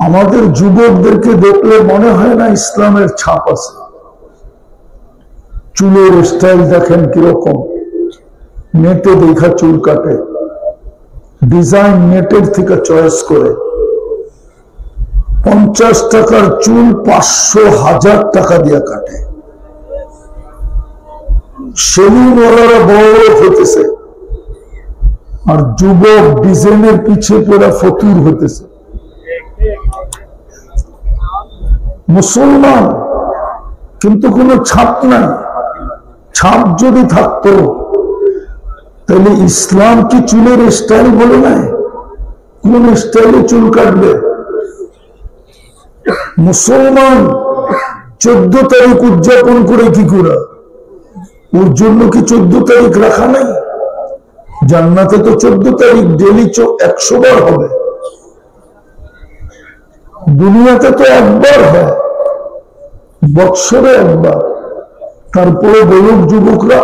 আমাদের যুবকদেরকে দেখলে মনে হয় না ইসলামের ছাপ আছে। চুলের স্টাইল দেখেন কিরকম, নেটে দেখা চুল কাটে, ডিজাইন নেটের থেকে চয়েস করে। 50 টাকার চুল 500 1000 টাকা দিয়ে কাটে। সেলুন ওরা বড় হতেছে, আর যুবক ডিজাইনের পিছে পড়া ফতুর হতেছে। মুসলমান কিন্তু কোনো ছাপ নাই। ছাপ যদি থাকতো তাহলে ইসলাম কি চুলের স্টাইল বলে নাই? কোন স্টাইলে চুল কাটবে? মুসলমান 14 তারিখ উদযাপন করে কি করে? ওর জন্য কি 14 তারিখ রাখা নাই? জান্নাতে তো 14 তারিখ ডেলি 100 বার হবে। দুনিয়াতে তো একবার হয়, বৎসরে একবার। তারপরে বলুক যুবকরা,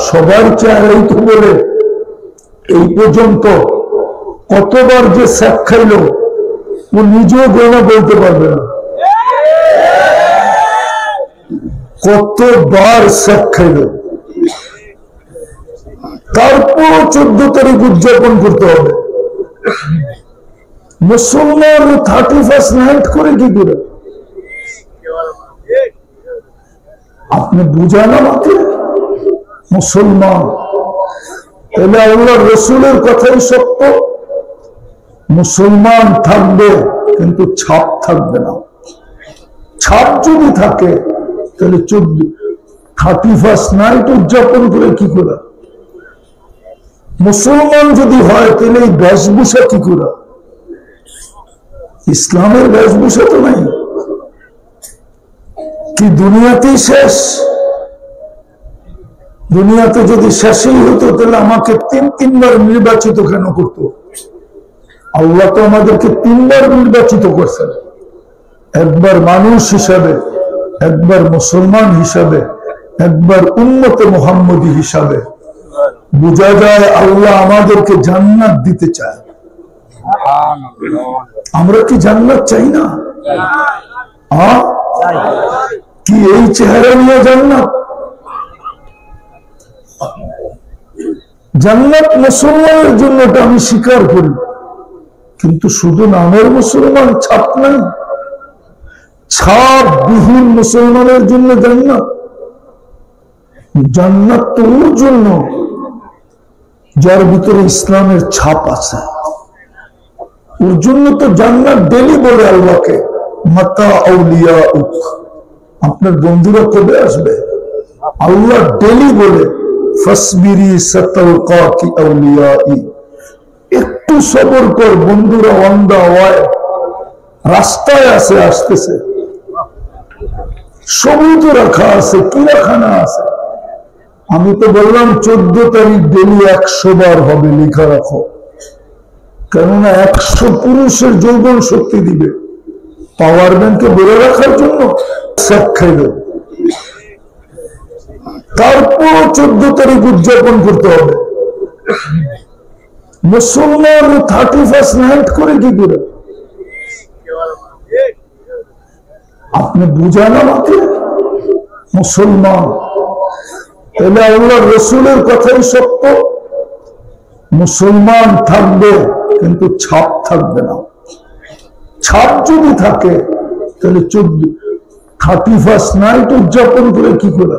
সবার চেহারাই তো বলে এই পর্যন্ত কতবার যে স্যাক খাইল ও নিজেও গণনা বলতে পারবে না। কতবার স্যাক খাইল, তারপর 14 তারিখ উদযাপন করতে হবে। মুসলমান 31st নাইট করে কি করে? আপনি বুঝান আমাকে। মুসলমান তাহলে আল্লাহর রাসূলের কথাই সত্য, মুসলমান থাকবে কিন্তু ছাপ থাকবে না। ছাপ যদি থাকে তাহলে 31st নাইট উদযাপন করে কি করে? মুসলমান যদি হয় তাহলে এই বেশভূষা কি করে? ইসলামের বেশভূষা তো নাই। কি দুনিয়াতেই শেষ? দুনিয়াতে যদি শেষই হতো তাহলে আমাকে 3বার নির্বাচিত কেন করতো? আল্লাহ তো আমাদেরকে 3বার নির্বাচিত করছেন, একবার মানুষ হিসাবে, একবার মুসলমান হিসাবে, একবার উম্মতে মুহাম্মদী হিসাবে। বোঝা যায় আল্লাহ আমাদেরকে জান্নাত দিতে চায়। আমরা কি জান্নাত চাই না? কি এই চেহারা নিয়ে জান্নাত? জান্নাত মুসলমানের জন্য এটা আমি স্বীকার করি, কিন্তু শুধু নামের মুসলমান, ছাপ নাই। ছাপ বিহীন মুসলমানের জন্য জান্নাত। জান্নাত তো ওর জন্য যার ভিতরে ইসলামের ছাপ আছে। ওর জন্য তো জান্নাত ডেলি বলে আল্লাহকে, মাতা আউলিয়া উক, আপনার বন্ধুরা কবে আসবে? আল্লাহ ডেলি বলে ফাসবিরি সাতালকাকি আউলিয়াই, একটু সবর কর, বন্ধুরা ওয়ান্দা ওয়ায় রাস্তায় আছে, আসতেছে। সবই তো রাখা আছে, কি রাখা না আছে? আমি তো বললাম 14 তারিখ ডেলি 100 বার হবে, লেখা রাখো। কেননা 100 পুরুষের যৌবন শক্তি দিবে। পাওয়ার ব্যাংকে বলে রাখার জন্য স্যাক খাইবে। তারপর 14 তারিখ উদযাপন করতে হবে। মুসলমান 31st নাইট করে কি করে? আপনি বুঝান আমাকে। মুসলমান তাহলে আল্লাহর রাসূলের কথাই সত্য, মুসলমান থাকবে কিন্তু ছাপ থাকবে না। ছাপ যদি থাকে তাহলে 31st নাইট উদযাপন করে কি করে?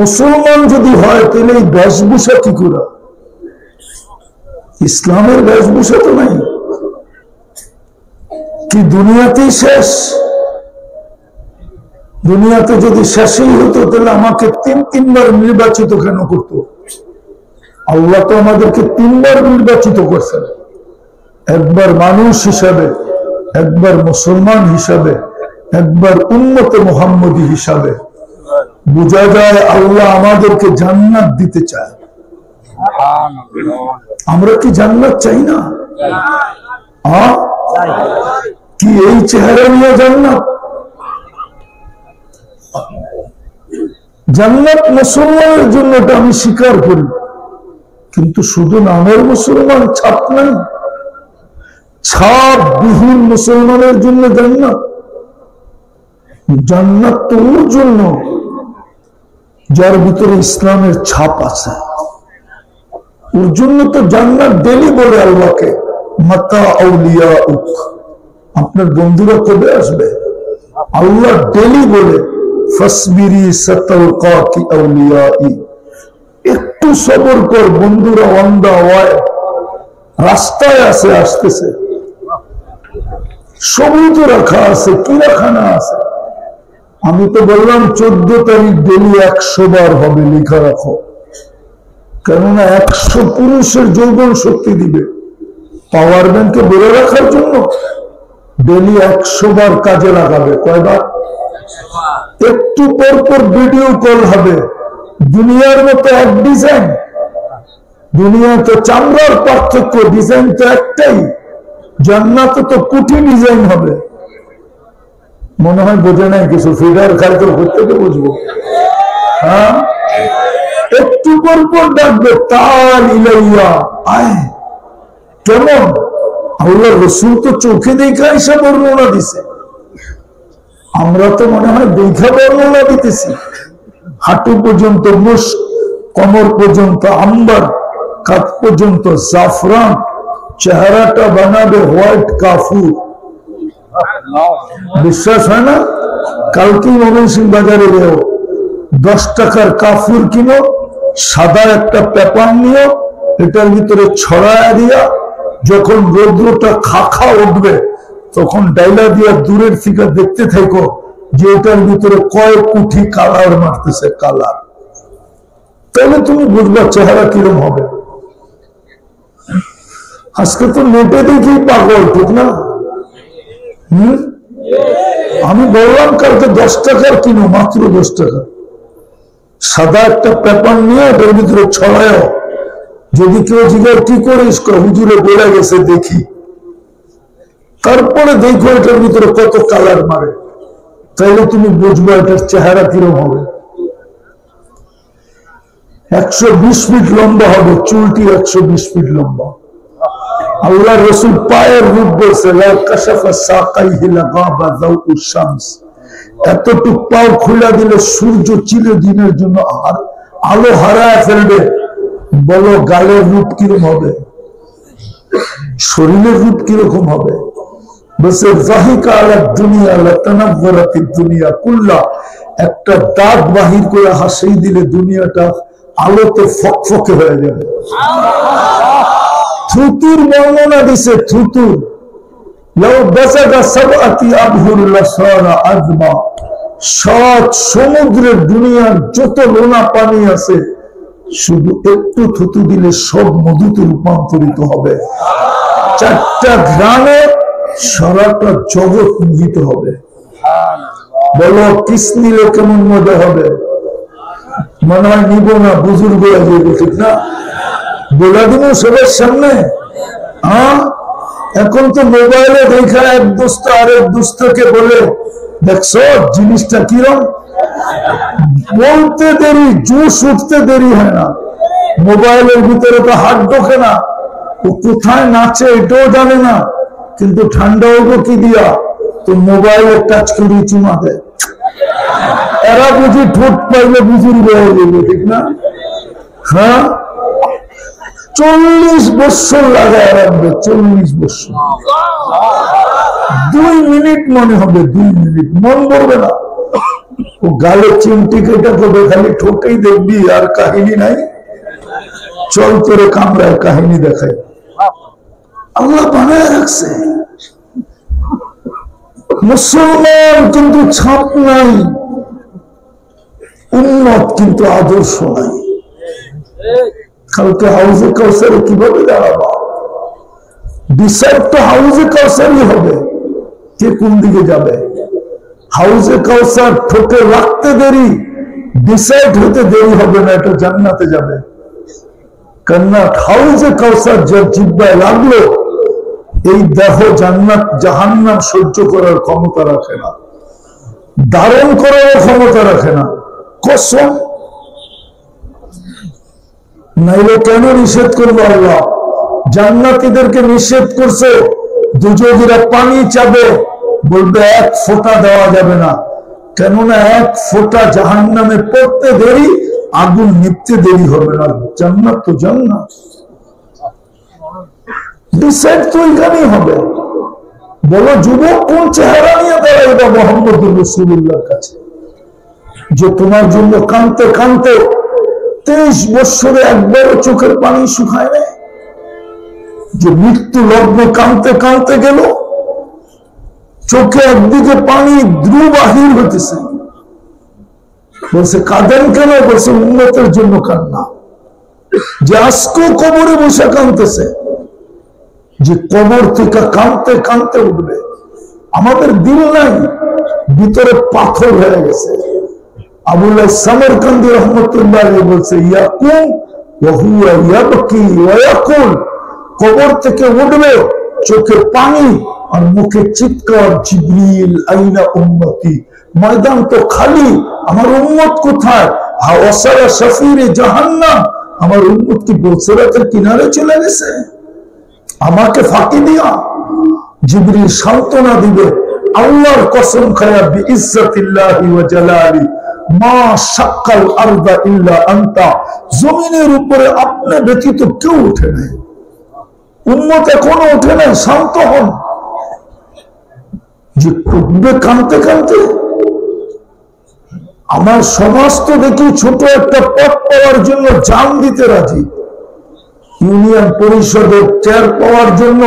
মুসলমান যদি হয় তাহলে এই বেশভূষা কি করে? ইসলামের বেশভূষা তো নাই। কি দুনিয়াতেই শেষ? দুনিয়াতে যদি শেষই হতো তাহলে আমাকে 3বার নির্বাচিত কেন করতো? আল্লাহ তো আমাদেরকে 3বার নির্বাচিত করছেন, একবার মানুষ হিসাবে, একবার মুসলমান হিসাবে, একবার উম্মতে মুহাম্মদী হিসাবে। বোঝা যায় আল্লাহ আমাদেরকে জান্নাত দিতে চায়। আমরা কি জান্নাত চাই না? কি এই চেহারা নিয়ে জান্নাত? জান্নাত মুসলমানের জন্য এটা আমি স্বীকার করি, কিন্তু শুধু নামের মুসলমান, ছাপ নাই। ছাপবিহীন মুসলমানের জন্য জান্নাত। জান্নাত তো ওর জন্য যার ভিতরে ইসলামের ছাপ আছে। ওর জন্য তো জান্নাত ডেলি বলে আল্লাহকে মাতা আউলিয়া উক, আপনার বন্ধুরা কবে আসবে? আল্লাহ ডেলি বলে ফাসবিরি সাতালকাকি আউলিয়াই, একটু সবর কর, বন্ধুরা ওয়ান্দা ওয়ায় রাস্তায় আছে, আসতেছে। সবই তো রাখা আছে, কি রাখা না আছে? আমি তো বললাম 14 তারিখ ডেলি 100 বার হবে, লেখা রাখো। কেননা 100 পুরুষের যৌবন শক্তি দিবে। পাওয়ার ব্যাংকে বেড়ে রাখার জন্য ডেলি 100 বার কাজে লাগাবে। কয়বার? একটু পর পর ভিডিও কল হবে। দুনিয়ার মতো এক ডিজাইন, দুনিয়া তো চামড়ার পার্থক্য, ডিজাইন তো একটাই। জান্নাতে তো কোটি ডিজাইন হবে। মনে হয় বোঝে নাই কিছু, ফিডার খাই তো থেকে বুঝবো। হ্যাঁ, একটু পর পর ডাকবে তাল ইলাইয়া আয়। কেমন? আল্লাহ রসুল তো চোখে দেখা এসে বর্ণনা দিছে, আমরা তো মনে হয় দেখা বর্ণনা দিতেছি। হাঁটু পর্যন্ত মুস্ক, কোমর পর্যন্ত আম্বার, কাঁধ পর্যন্ত জাফরান, চেহারাটা বানাবে হোয়াইট কাফুর। বিশ্বাস হয় না? কালকে ময়মনসিং বাজারে গেও 10 টাকার কাফুর কিনো, সাদা একটা পেপার নিও, এটার ভিতরে ছড়ায়া দিয়া যখন রৌদ্রটা খাখা উঠবে তখন ডাইলা দিয়া দূরের থেকে দেখতে থাকো যে এটার ভিতরে কয়েক কোটি কালার মারতেছে, কালার। তাহলে তুমি বুঝবা চেহারা কিরম হবে। আজকে তো নেটে দেখি পাগল, ঠিক না? আমি বললাম কালকে 10 টাকার কিনো, মাত্র 10 টাকা। সাদা একটা পেপার নিয়ে এটার ভিতরে ছড়ায়, যদি কেউ জিজ্ঞাসা কি করিস, হুজুরে বলে গেছে দেখি। তারপরে দেখো এটার ভিতরে কত কালার মারে, তাইলে তুমি বুঝবো এটার চেহারা কিরম হবে। 120 ফিট লম্বা হবে, চুলটি 120 ফিট লম্বা। আল্লাহ রসুল পায়ের রূপ বলছে এতটুক পাও খুলে দিলে সূর্য চিরদিনের জন্য আলো হারায় ফেলবে। বলো গালের রূপ কিরকম হবে, শরীরের রূপ কিরকম হবে? বলছে জাহিকা আলা দুনিয়া লাতানাওয়ারাতিদ দুনিয়া কুল্লা, একটা দাঁত বাহির করে হাসি দিলে দুনিয়াটা আলোতে ফকফকে হয়ে যাবে। থুতুর বর্ণনা দিছে, থুতুর সমুদ্রের দুনিয়ার যত লোনা পানি আছে শুধু একটু থুতু দিলে সব মধুতে রূপান্তরিত হবে। 4টা গ্রামে সারাটা জগৎ মোহিত হবে। বলো কিস নিলে কেমন মজা হবে? মনে হয় নিব না, বুজুর্গ হয়ে যাবে, ঠিক না? বলে দিব সবার সামনে। হ্যাঁ, এখন তো মোবাইলে দেখা এক দোস্ত আরেক দোস্তকে বলে দেখছো জিনিসটা কিরম। বলতে দেরি, জুস উঠতে দেরি হয় না। মোবাইলের ভিতরে তো হাত ঢোকে না, ও কোথায় নাচে এটাও জানে না, কিন্তু ঠান্ডা হবো কি দিয়া? তো মোবাইলে টাচ করে চুমা দেয়। এরা বুঝি ঠোঁট পাইলে বুঝুর্গ হয়ে যাবে, ঠিক না? হ্যাঁ, 40 বছর লাগায় রাখবে, 40 বছর। 2 মিনিট মনে হবে, 2 মিনিট মন পড়বে না। ও গালে চিমটি কেটে করবে, খালি ঠোঁটেই দেখবি, আর কাহিনী নাই। চল তোরে কামড়ায় কাহিনী দেখায়। আল্লাহ বানায় রাখছে। মুসলমান কিন্তু ছাপ নাই, উন্নত কিন্তু আদর্শ নাই। কালকে হাউজে কাউসারে কিভাবে দাঁড়াবা? ডিসাইড তো হাউজে কাউসারই হবে, কে কোন দিকে যাবে। হাউজে কাউসার ঠোঁটে রাখতে দেরি, ডিসাইড হতে দেরি হবে না, এটা জান্নাতে যাবে। কেননা হাউজে কাউসার যার জিহ্বায় লাগলো, এই দেহ জান্নাত জাহান্নাম সহ্য করার ক্ষমতা রাখে না, ধারণ করার ক্ষমতা রাখে না। কসম, নাইলে কেন নিষেধ করবো? আল্লাহ জান্নাতীদেরকে নিষেধ করছে দুযোগীরা পানি চাবে, বলবে এক ফোঁটা দেওয়া যাবে না, কেননা এক ফোঁটা জাহান্নামে পড়তে দেরি, আগুন নিভতে দেরি হবে না। জান্নাত তো জান্নাত, ডিসাইড তো এখানেই হবে। বলো যুবক, কোন চেহারা নিয়ে দাঁড়াইবা মুহাম্মদুর রাসূলুল্লাহর কাছে, যে তোমার জন্য কাঁদতে কাঁদতে 23 বছরে একবারও চোখের পানি শুকায় না, যে মৃত্যু লগ্নে কাঁদতে কাঁদতে গেল, চোখে একদিকে পানি দ্রু বাহির হতেছে, বলছে কাঁদেন কেন? বলছে উম্মতের জন্য কান্না। যে আজকেও কবরে বসে কাঁদতেছে, যে কবর থেকে কাঁদতে কাঁদতে উঠবে। আমাদের দিল নাই, ভিতরে পাথর হয়ে গেছে। আবুল্লাহ সামরকান্দি রহমতুল্লাহ বলছে ইয়াকুম ওয়া হুয়া ইয়াবকি ওয়া ইয়াকুল, কবর থেকে উঠবে চোখে পানি আর মুখে চিৎকার, জিবরিল আইনা উম্মতি, ময়দান তো খালি, আমার উম্মত কোথায়? হাওয়াসারা শাফিরে জাহান্নাম, আমার উম্মত কি বলসরাতের কিনারে চলে গেছে? আমাকে ফাঁকি দিয়া জিবরিল সান্ত্বনা দিবে, আল্লাহর কসম খায়া বিইজ্জাতিল্লাহি ওয়া জালালি মা শাক্কাল আরদা ইল্লা আনতা, জমিনের উপরে আপনি ব্যতীত কেউ ওঠে নাই। উম্মত এখনো ওঠে নাই, শান্ত হন। যে উঠবে কাঁদতে কাঁদতে। আমার সমাজ তো দেখি ছোট একটা পদ পাওয়ার জন্য জান দিতে রাজি, ইউনিয়ন পরিষদের চেয়ার পাওয়ার জন্য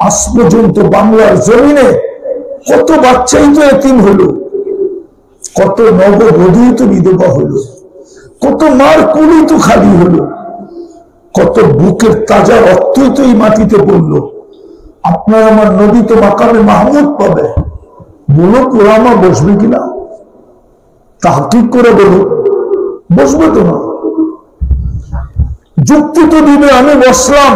আজ পর্যন্ত বাংলার জমিনে কত বাচ্চাই তো এতিম হলো, কত নববধূ তো বিধবা হলো, কত মার কুলি তো খালি হলো, কত বুকের তাজা রক্তই তো এই মাটিতে পড়লো। আপনার আমার নবী তো মাকামে মাহমুদ পাবে, বলো পুরামা বসবে কিনা? তাহকিক করে বলো, বসবে তো না। যুক্তি তো দিবে, আমি বসলাম,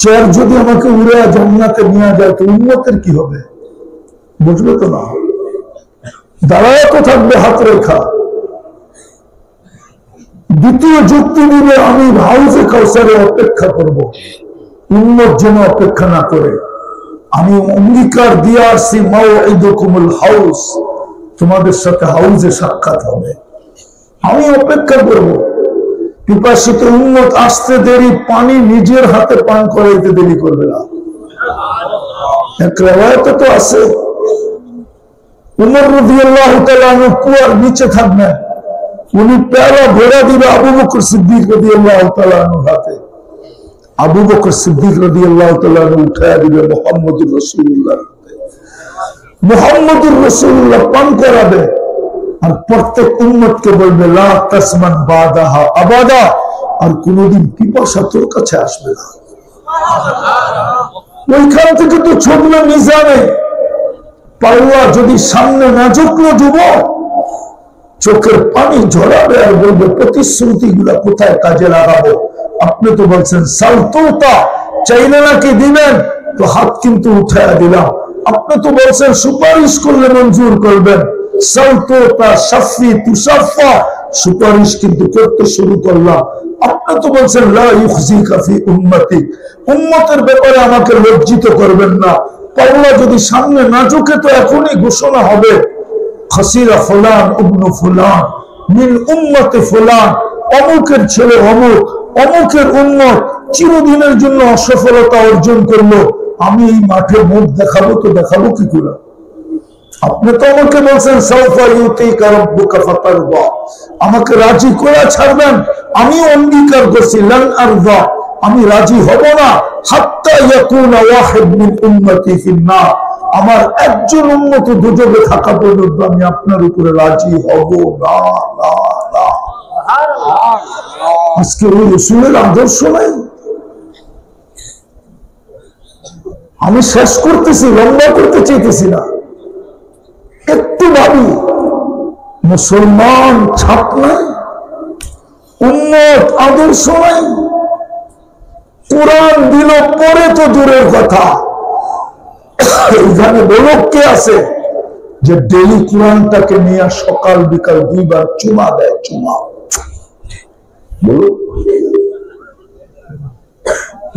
চেয়ার যদি আমাকে উড়ে জান্নাতে নিয়ে যায় তো উম্মতের কি হবে? বুঝবে তো না, দাঁড়ায় তো থাকবে হাত রেখা। দ্বিতীয় যুক্তি দিবে, আমি হাউজে কাউসারে অপেক্ষা করব, উম্মত যেন অপেক্ষা না করে। আমি অঙ্গীকার দিয়ে আসছি, মাউইদুকুমুল হাউস, তোমাদের সাথে হাউজে সাক্ষাৎ হবে, আমি অপেক্ষা করব। পিপাসিত উম্মত আসতে দেরি, পানি নিজের হাতে পান করাইতে দেরি করবে না। এক রিওয়ায়াতে তো আছে, উমর রাদিয়াল্লাহু তাআলা আনহু কুয়ার নিচে থাকবেন, উনি পেয়ালা ভরা দিবে আবু বকর সিদ্দিক রাদিয়াল্লাহু তাআলা আনহুর হাতে। আবু বকর সিদ্দিক রাদিয়াল্লাহু তাআলা আনহু উঠায়া দিবে মুহাম্মদুর রাসূলুল্লাহ, মুহাম্মদুর রাসূলুল্লাহ পান করাবে। আর প্রত্যেক উম্মতকে বলবে লা তাসমান বাদাহা আবাদা, আর কোনদিন পিপাসা তোর কাছে আসবে না। ওইখান থেকে তো ছুটলো মিজানে, পাল্লা যদি সামনে না ঝুঁকলো যুবক, চোখের পানি ঝরাবে আর বলবে প্রতিশ্রুতি গুলা কোথায় কাজে লাগাবো? আপনি তো বলছেন সালতোতা, চাইলে নাকি দিবেন, তো হাত কিন্তু উঠায়া দিলাম। আপনি তো বলছেন সুপারিশ করলে মঞ্জুর করবেন, সালতোতা শাফি তুসাফা, সুপারিশ কিন্তু করতে শুরু করলাম। আপনি তো বলছেন লা ইউখজিকা ফি উম্মতি, উম্মতের ব্যাপারে আমাকে লজ্জিত করবেন না। পাল্লা যদি সামনে না ঝুঁকে তো এখনই ঘোষণা হবে, খাসিরা ফুলান ইবনু ফুলান মিন উম্মতি ফুলান, অমুকের ছেলে অমুক, অমুকের উম্মত চিরদিনের জন্য অসফলতা অর্জন করলো। আমি এই মাঠে মুখ দেখাবো তো দেখাবো কি করে? আপনি তো আমাকে বলছেন সাউফা ইউতিকা রাব্বুকা ফাতারদা, আমাকে রাজি করে ছাড়বেন। আমি অঙ্গীকার করছি লান আরদা, আমি রাজি হব না হাত্তা ইয়াকুনা ওয়াহিদ মিন উম্মতি ফিন্নার, আমার একজন উম্মত দুজকে থাকা পর্যন্ত আমি আপনার উপরে রাজি হব না। না না, আজকে ওই রাসূলের আদর্শ নাই। আমি শেষ করতেছি, লম্বা করতে চাইতেছি না, একটু ভাবি। মুসলমান ছাপ নাই, উম্মত আদর্শ নাই, কোরআন দিল পরে তো দূরের কথা, এখানে লোক কে আছে যে ডেলি কোরআনটাকে নিয়ে সকাল বিকাল 2 বার চুমা দেয়? চুমা বলো,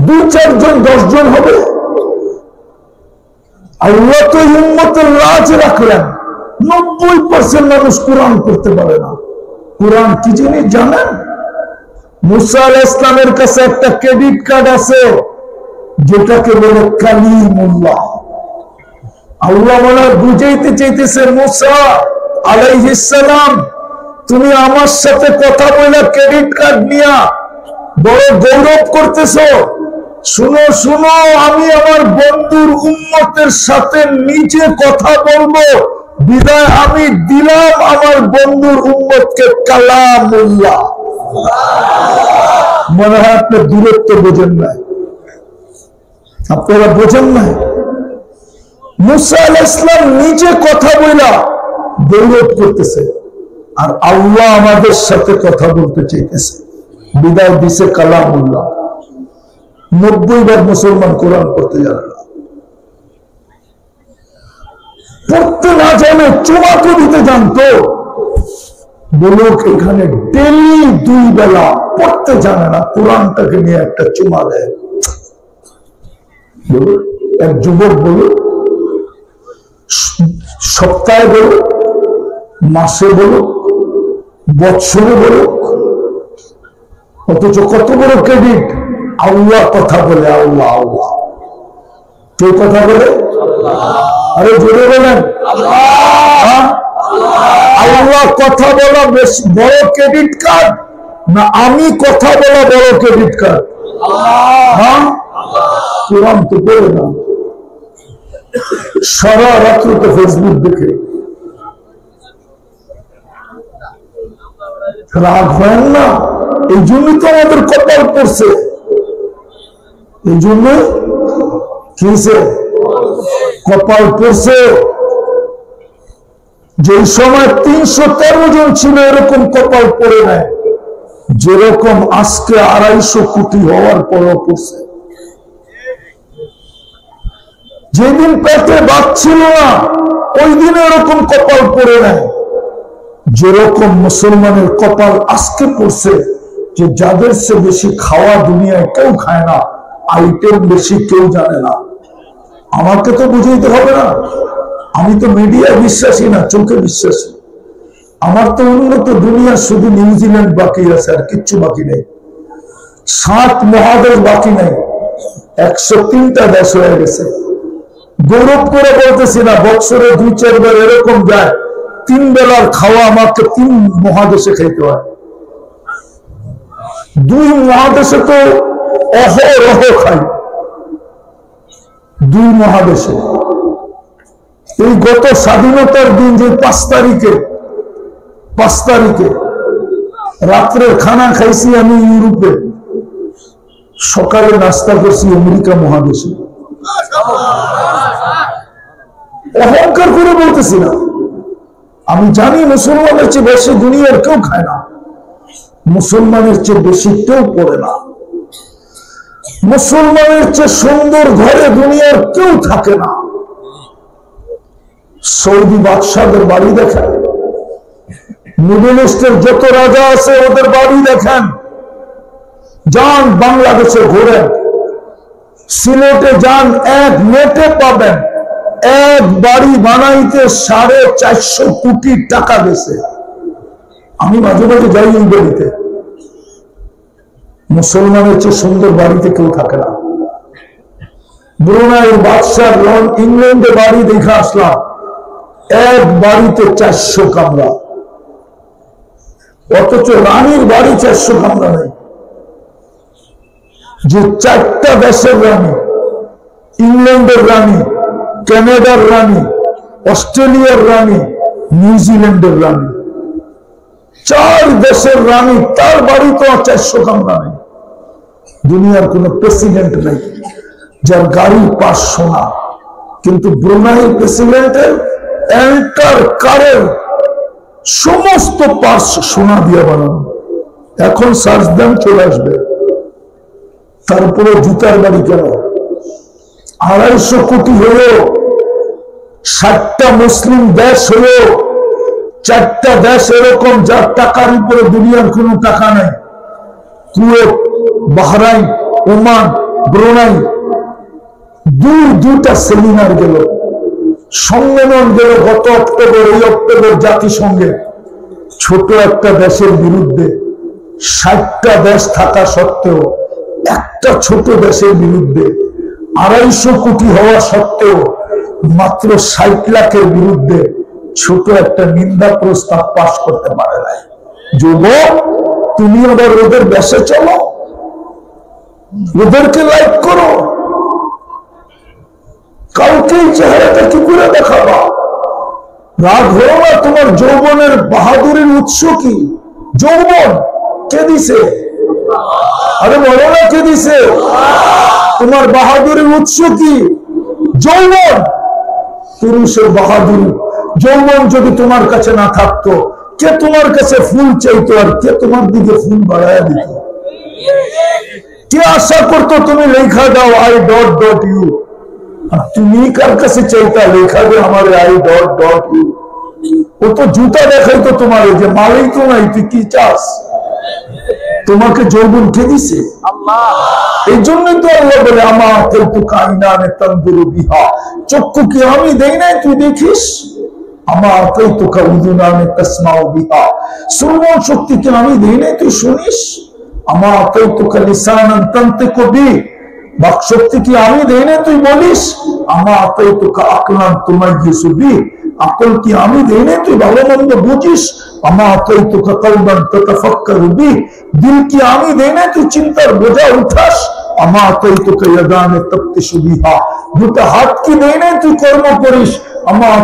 2-4 জন 10 জন হবে, আল্লাহ তো উম্মতের রাজ রাখলেন, 90% মানুষ কোরআন করতে পারে না। কোরআন কি জিনিস জানেন? মুসা আলাইহিস সালামের কাছে একটা ক্রেডিট কার্ড আছে যেটাকে বলে কালিমুল্লাহ। আল্লাহ মনে বুঝাইতে চাইতেছে, মুসা আলাইহিস সালাম তুমি আমার সাথে কথা বলে ক্রেডিট কার্ড নিয়া বড় গৌরব করতেছো। শুনো শুনো, আমি আমার বন্ধুর উম্মতের সাথে নিজে কথা বলবো, বিদায় আমি দিলাম আমার বন্ধুর উম্মতকে কালামুল্লাহ। মনে হয় আপনি দূরত্ব বোঝেন নাই, আপনারা বোঝেন নাই। মুসা আলাইহিস সালাম নিজে কথা বলা গৌরব করতেছে, আর আল্লাহ আমাদের সাথে কথা বলতে চাইতেছে, বিদায় দিছে কালামুল্লাহ। 90 বার মুসলমান কোরআন পড়তে জানে না, পড়তে না জানে চুমাকে দিতে জানতো। বলুক এখানে ডেলি 2 বেলা পড়তে জানে না, কোরআনটাকে নিয়ে একটা চুমা দেয়। বলুক এক যুবক, বলুক সপ্তাহে বলুক, মাসে বলুক, বৎসরে বলুক, অথচ কত বড় ক্রেডিট। আল্লাহ কথা বলে, আল্লাহ আল্লাহ। কে কথা বলে? আরে জোরে বলেন আল্লাহ। কথা বলা বেশ বড় ক্রেডিট কার্ড না আমি কথা বলা বড় ক্রেডিট কার্ড? হ্যাঁ, কোরআন তো পড়ে না, সারা রাত্র তো ফেসবুক দেখে। রাগ হয় না, এই জন্যই তো আমাদের কপাল পড়ছে। এই জন্য কি কপাল পড়ছে। যে সময় 313 জন ছিল এরকম কপাল পড়ে নেয়, যেরকম আজকে 250 কোটি হওয়ার পরও পড়ছে। যেদিন পেটে বাঁচছিল না ওই দিন এরকম কপাল পড়ে নেয়, যেরকম মুসলমানের কপাল আজকে পড়ছে যে যাদের সে বেশি খাওয়া দুনিয়ায় কেউ খায় না, আইটেম বেশি কেউ জানে না। আমাকে তো বুঝাইতে হবে না, আমি তো মিডিয়া বিশ্বাসী না, চোখে বিশ্বাসী। আমার তো উন্নত দুনিয়া শুধু নিউজিল্যান্ড বাকি আছে, আর কিচ্ছু বাকি নেই। 7 মহাদেশ বাকি নেই, 103টা দেশ হয়ে গেছে। গৌরব করে বলতেছি না, বছরে 2-4 বার এরকম যায় 3 বেলার খাওয়া আমাকে 3 মহাদেশে খাইতে হয়। 2 মহাদেশে তো অহরহ খাই, 2 মহাদেশে। এই গত স্বাধীনতার দিন যে 5 তারিখে রাত্রের খানা খাইছি আমি ইউরোপে, সকালে নাস্তা করছি আমেরিকা মহাদেশে। অহংকার করে বলতেছি না, আমি জানি মুসলমানের চেয়ে বেশি দুনিয়ার কেউ খায় না, মুসলমানের চেয়ে বেশি কেউ পড়ে না, মুসলমানের চেয়ে সুন্দর ঘরে দুনিয়ার কেউ থাকে না। সৌদি বাদশাদের বাড়ি দেখেন, মিডল ইস্টের যত রাজা আছে ওদের বাড়ি দেখেন, যান বাংলাদেশে ঘোরেন, সিলেটে যান, এক নেটে পাবেন এক বাড়ি বানাইতে 450 কোটি টাকা গেছে। আমি মাঝে মাঝে যাই এই বাড়িতে, মুসলমানের চেয়ে সুন্দর বাড়িতে কেউ থাকে না। ব্রুনাই বাদশাহ ইংল্যান্ডে বাড়ি দেখে আসলাম, এক বাড়িতে 400 কামরা, অথচ রানীর বাড়ি 400 কামরা নেই। যে 4টা দেশের রানী, ইংল্যান্ডের রানী, কানাডার রানী, অস্ট্রেলিয়ার রানী, নিউজিল্যান্ডের রানী, 4 দেশের রানী, তার বাড়ি তো 400 কামরা নেই। দুনিয়ার কোন প্রেসিডেন্ট নেই যার গাড়ি 5 সোনা, কিন্তু ব্রুনাই প্রেসিডেন্টের এন্টার কারের সমস্ত পার্স সোনা দিয়ে বানানো। এখন সার্চ দেন চলে আসবে। তারপরে জুতার বাড়ি কেন? 250 কোটি হলো, 60টা মুসলিম দেশ হলো, 4টা দেশ এরকম যার টাকার উপরে দুনিয়ার কোনো টাকা নাই। কুয়েত, বাহরাইন, ওমান, ব্রুনাই, 2টা সেমিনার গেল, সম্মেলন গেল গত অক্টোবর, এই অক্টোবর জাতিসংঘে ছোট একটা দেশের বিরুদ্ধে 60টা দেশ থাকা সত্ত্বেও, একটা ছোট দেশের বিরুদ্ধে 250 কোটি হওয়া সত্ত্বেও মাত্র 60 লাখের বিরুদ্ধে ছোট একটা নিন্দা প্রস্তাব পাশ করতে পারে না। যুবক, তুমি আবার ওদের দেশে চলো, ওদেরকে লাইক করো, কালকে এই চেহারাটা কি করে দেখাবা? রাগ হলো না? তোমার যৌবনের বাহাদুরের উৎস কি? যৌবন কে দিছে? আরে বলো না, কে দিছে? তোমার বাহাদুরের উৎস কি? যৌবন, পুরুষের বাহাদুরি। যৌবন যদি তোমার কাছে না থাকতো, কে তোমার কাছে ফুল চাইতো আর কে তোমার দিকে ফুল বাড়ায় দিত? কে আশা করতো তুমি লেখা দাও I.U, তুমি কার কাছে চাইতা লেখা দে আমার I.U? ও তো জুতা দেখাইতো তোমার, যে মালিক তো নাই, তুই কি চাস? তোমাকে যৌবন কে দিছে? এই জন্যই তো আল্লাহ বলে আমার চক্ষু কি আমি দেই নাই তুই দেখিস? আমার শ্রবণ শক্তি কি আমি দেই নাই তুই শুনিস? আমার বাক শক্তি কি আমি দেই নাই তুই বলিস? আমার আকল কি আমি দেই নাই তুই ভালো মন্দ বুঝিস? আমার দিল কি আমি দেই নাই তুই চিন্তার বোঝা উঠাস? আমার দুটো হাত কি দেই নাই তুই কর্ম করিস? আমার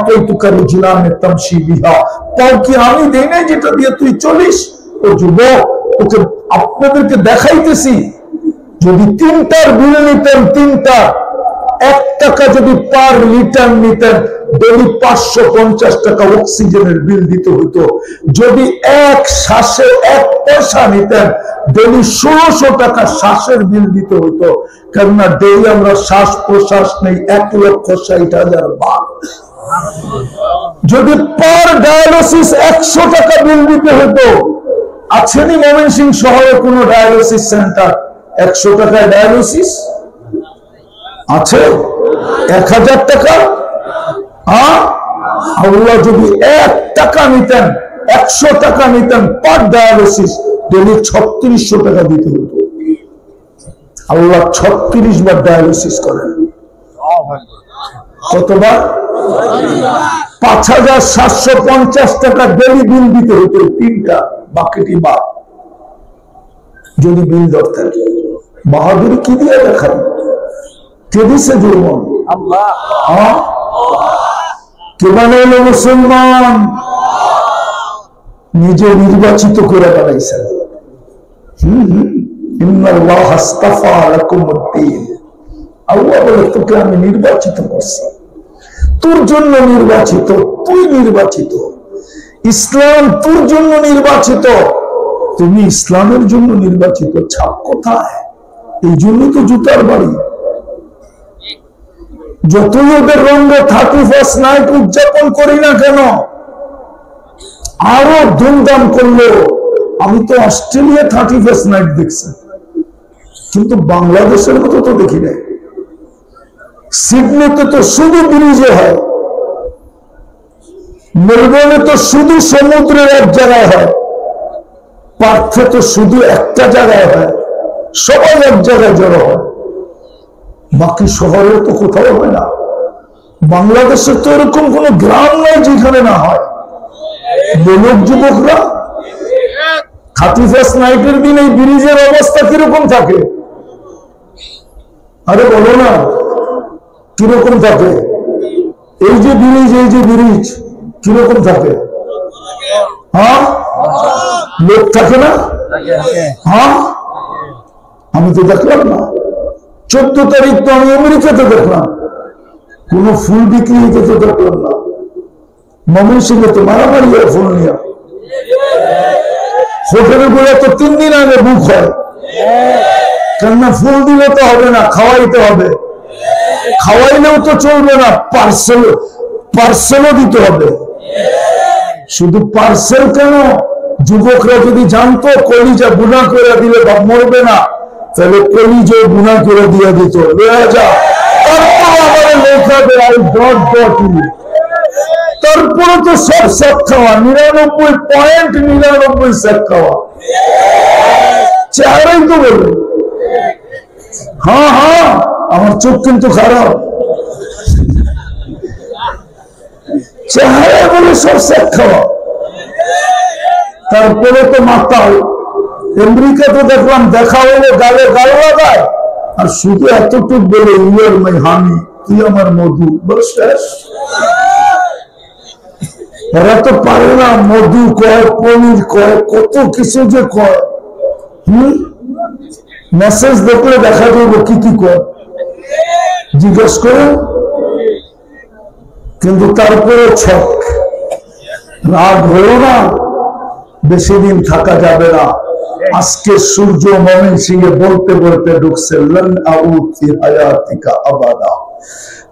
পাও কি আমি দেই নাই যেটা দিয়ে তুই চলিস? ও যুবক, ওকে আপনাদেরকে দেখাইতেছি, যদি 3টার বিল নিতেন, 3টা 1 টাকা যদি পার লিটার নিতেন, ডেলি 550 টাকা অক্সিজেনের বিল দিতে হতো। যদি এক শ্বাসে 1 পয়সা নিতেন, ডেলি 1600 টাকা শ্বাসের বিল দিতে হতো। কেননা ডেলি আমরা শ্বাস প্রশ্বাস নেই 1,60,000 বার। যদি পার ডায়ালিসিস 100 টাকা বিল দিতে হতো, আছেনি ময়মনসিংহ শহরে কোন ডায়ালিসিস সেন্টার 100 টাকায় ডায়ালিসিস আছে? 1000 টাকা? আল্লাহ যদি 1 টাকা নিতেন, 100 টাকা নিতেন পার ডায়ালিসিস, ডেলি 3600 টাকা দিতে হতো। আল্লাহ 36 বার ডায়ালিসিস করেন। কতবার? 5750 টাকা ডেলি বিল দিতে হতো, 3টা বাকিটি বাদ। যদি বিল ধরতেন, বাহাদুরি কি দিয়ে দেখান? কে দিছে যৌবন? কে বানাইল মুসলমান? নিজে নির্বাচিত করে বানাইছেন। আল্লাহ বলে তোকে আমি নির্বাচিত করছি, তোর জন্য নির্বাচিত, তুই নির্বাচিত। ইসলাম তোর জন্য নির্বাচিত, তুমি ইসলামের জন্য নির্বাচিত। ছাপ কোথায়? এই জন্যই তো জুতার বাড়ি। যতই ওদের রঙে 31st নাইট উদযাপন করি না কেন, আরো ধুমধাম করলো। আমি তো অস্ট্রেলিয়া 31st নাইট দেখছি, কিন্তু বাংলাদেশের মতো তো দেখি নাই। সিডনিতে তো শুধু ব্রিজে হয়, মেলবোর্নে তো শুধু সমুদ্রের এক জায়গায় হয়, পার্থে তো শুধু একটা জায়গায় হয়, সবাই এক জায়গায় জড়ো হয়। বাকি শহরে তো কোথাও হয় না। বাংলাদেশে তো এরকম কোন গ্রাম নাই যেখানে না হয়। লোক যুবকরা 31st নাইটের দিন এই ব্রিজের অবস্থা কিরকম থাকে? আরে বলো না, কিরকম থাকে? এই যে ব্রিজ কিরকম থাকে? লোক থাকে না? আমি তো দেখলাম না। 14 তারিখ তো আমি আমেরিকাতে দেখলাম, কোন ফুল বিক্রি হইতে তো দেখলাম না। ময়মনসিংহে তো মারামারি হয় ফুল নিয়ে। হোটেলে গুলো তো 3 দিন আগে বুক হয়, কেননা ফুল দিলে তো হবে না, খাওয়াইতে হবে। খাওয়াইলেও তো চলবে না, পার্সেলও দিতে হবে। শুধু পার্সেল কেন, যুবকরা যদি জানতো কলিজা বুনা করে দিলে বা মরবে না, তাহলে কলিজা বুনা করে দিয়ে দিত। লেখা যায় তারপরে তো সব সেট খাওয়া, 99.99 সেট খাওয়া, চেহারাই তো বলবে। হ্যাঁ হ্যাঁ, আমার চোখ কিন্তু খারাপ, চেহারা বলে সব সেট খাওয়া। তারপরে তো মাতাল। আমেরিকা তো দেখলাম দেখা হলে গালে গাল লাগায়, আর শুধু এতটুক বলে ইউর মাই হানি, তুই আমার মধু, বস শেষ। এরা তো পারে না, মধু কয়, পনির কয়, কত কিছু যে কয়। মেসেজ দেখলে দেখা যাবে কি কি কয়, জিজ্ঞেস করে। কিন্তু তারপরে ছক, রাগ হলো না, বেশি দিন থাকা যাবে না। আজকে সূর্য মমিন সিংহে বলতে বলতে ঢুকছে, লন আউদ ফি হায়াতিকা আবাদা।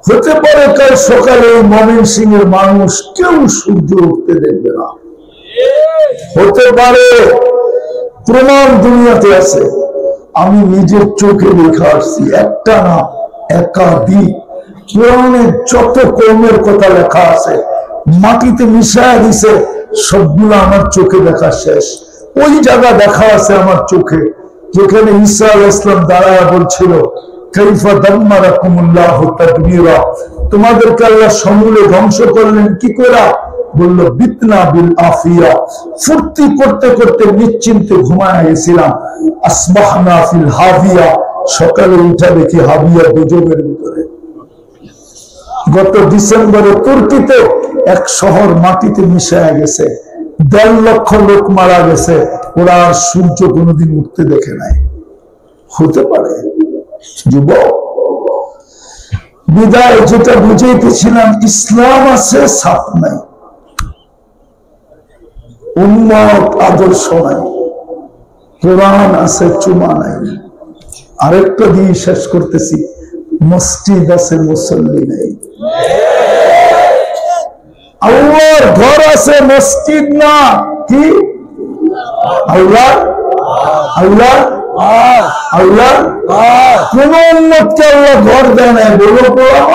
হতে পারে কাল সকালে মমিন সিংহের মানুষ কেউ সূর্য উঠতে দেখবে না, হতে পারে। প্রমাণ দুনিয়াতে আছে, আমি নিজের চোখে দেখে আসছি, একটা না একাধিক। কোরআনে যত কওমের কথা লেখা আছে মাটিতে মিশায়া দিছে, সবগুলো আমার চোখে দেখা শেষ। ওই জায়গা দেখা আছে আমার চোখে যেখানে ঈসা আলাইহিস সালাম দাঁড়ায় বলছিল, কাইফা দাম্মারাকুমুল্লাহু তাদবীরা, তোমাদেরকে আল্লাহ সমূলে ধ্বংস করলেন কি করে? বলল বিতনা বিল আফিয়া, ফুর্তি করতে করতে নিশ্চিন্তে ঘুমায় গেছিলাম। আসবাহনা ফিল হাবিয়া, সকালে উঠে দেখি হাবিয়া দুজনের ভিতরে। গত ডিসেম্বরে তুর্কিতে এক শহর মাটিতে মিশায় গেছে, 1.5 লক্ষ লোক মারা গেছে, ওরা আর সূর্য কোনোদিন উঠতে দেখে নাই। হতে পারে যুবক, বিদায় যেটা বুঝাইতেছিলাম, ইসলাম আছে সাপ নাই, উম্মত আদর্শ নাই, কোরআন আছে চুমা নাই। আরেকটা দিয়ে শেষ করতেছি, মসজিদ আছে মুসল্লি নাই। আল্লাহর ঘর আছে, মসজিদ না। কি আল্লাহ আল্লাহ আল্লাহ কোন উম্মতকে আল্লাহ ঘর দেয় নাই, বলো কোরআন।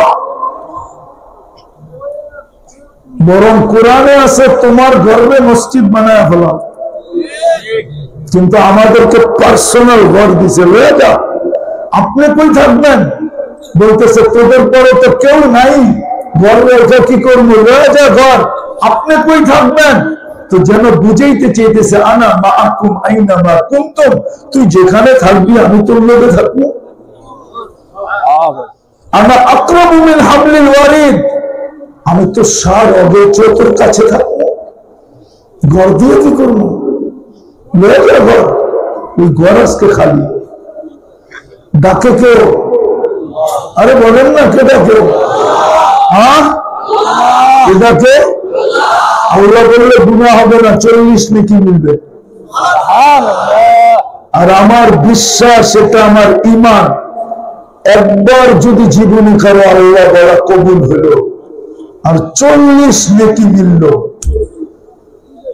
বরং কোরআনে আছে তোমার গর্বে মসজিদ বানায় ফেলাম, কিন্তু আমাদেরকে পার্সোনাল ঘর দিছে, লয়ে যা, আপনি কই থাকবেন? বলতেছে তোদের পরে তো কেউ নাই, ঘরে ওঠা কি করবো, লয়ে যা ঘর, আপনি কই থাকবেন? তো যেন বুঝাইতে চাইতেছে, আনা মাআকুম আইনা মা কুনতুম, তুই যেখানে থাকবি আমি তোর লগে থাকবো। আনা আকরাবু মিন হাবলিল ওয়ারিদ, আমি তো সার অগোচর তোর কাছে থাকবো। ঘর দিয়ে কি করবো? লয়ে যা ঘর, ওই ঘর আজকে খালি। ডাকে কেউ? আরে বলেন না, কে ডাকে? হ্যাঁ, কে ডাকে? আল্লাহ বললে গুনাহ হবে না, 40 নেকি মিলবে। আর আমার বিশ্বাস, এটা আমার ঈমান, একবার যদি জীবনে কারো আল্লাহ বলা কবুল হলো আর 40 নেকি মিলল,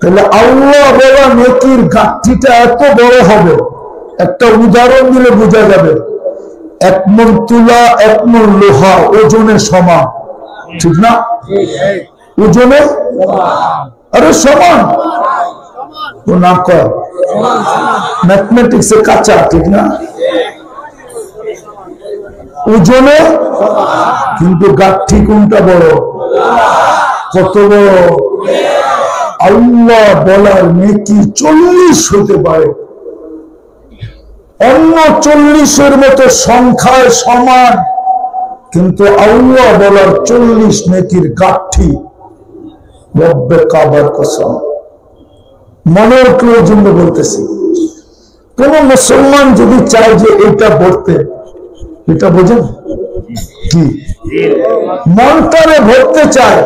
তাহলে আল্লাহ বলা নেকির গাঁঠিটা এত বড় হবে। একটা উদাহরণ দিলে বোঝা যাবে, 1 মণ তুলা 1 মণ লোহা ওজনে সমান, ঠিক না? ওজনে আরে সমান তো না কর, ম্যাথমেটিক্সে কাঁচা, ঠিক না? ওজনে, কিন্তু গাঁঠি কোনটা বড়? কত বড়? আল্লাহ বলার নেকি 40 হতে পারে, অন্য 40-এর মতো সংখ্যায় সমান, কিন্তু আল্লাহ বলার 40 নেকির গাঁঠি। রব্বে কাবার কসম, মনের ক্রোর জন্য বলতেছি। কোন মুসলমান যদি চায় যে এটা ভরতে, এটা বোঝেন কি মনটারে ভরতে চায়,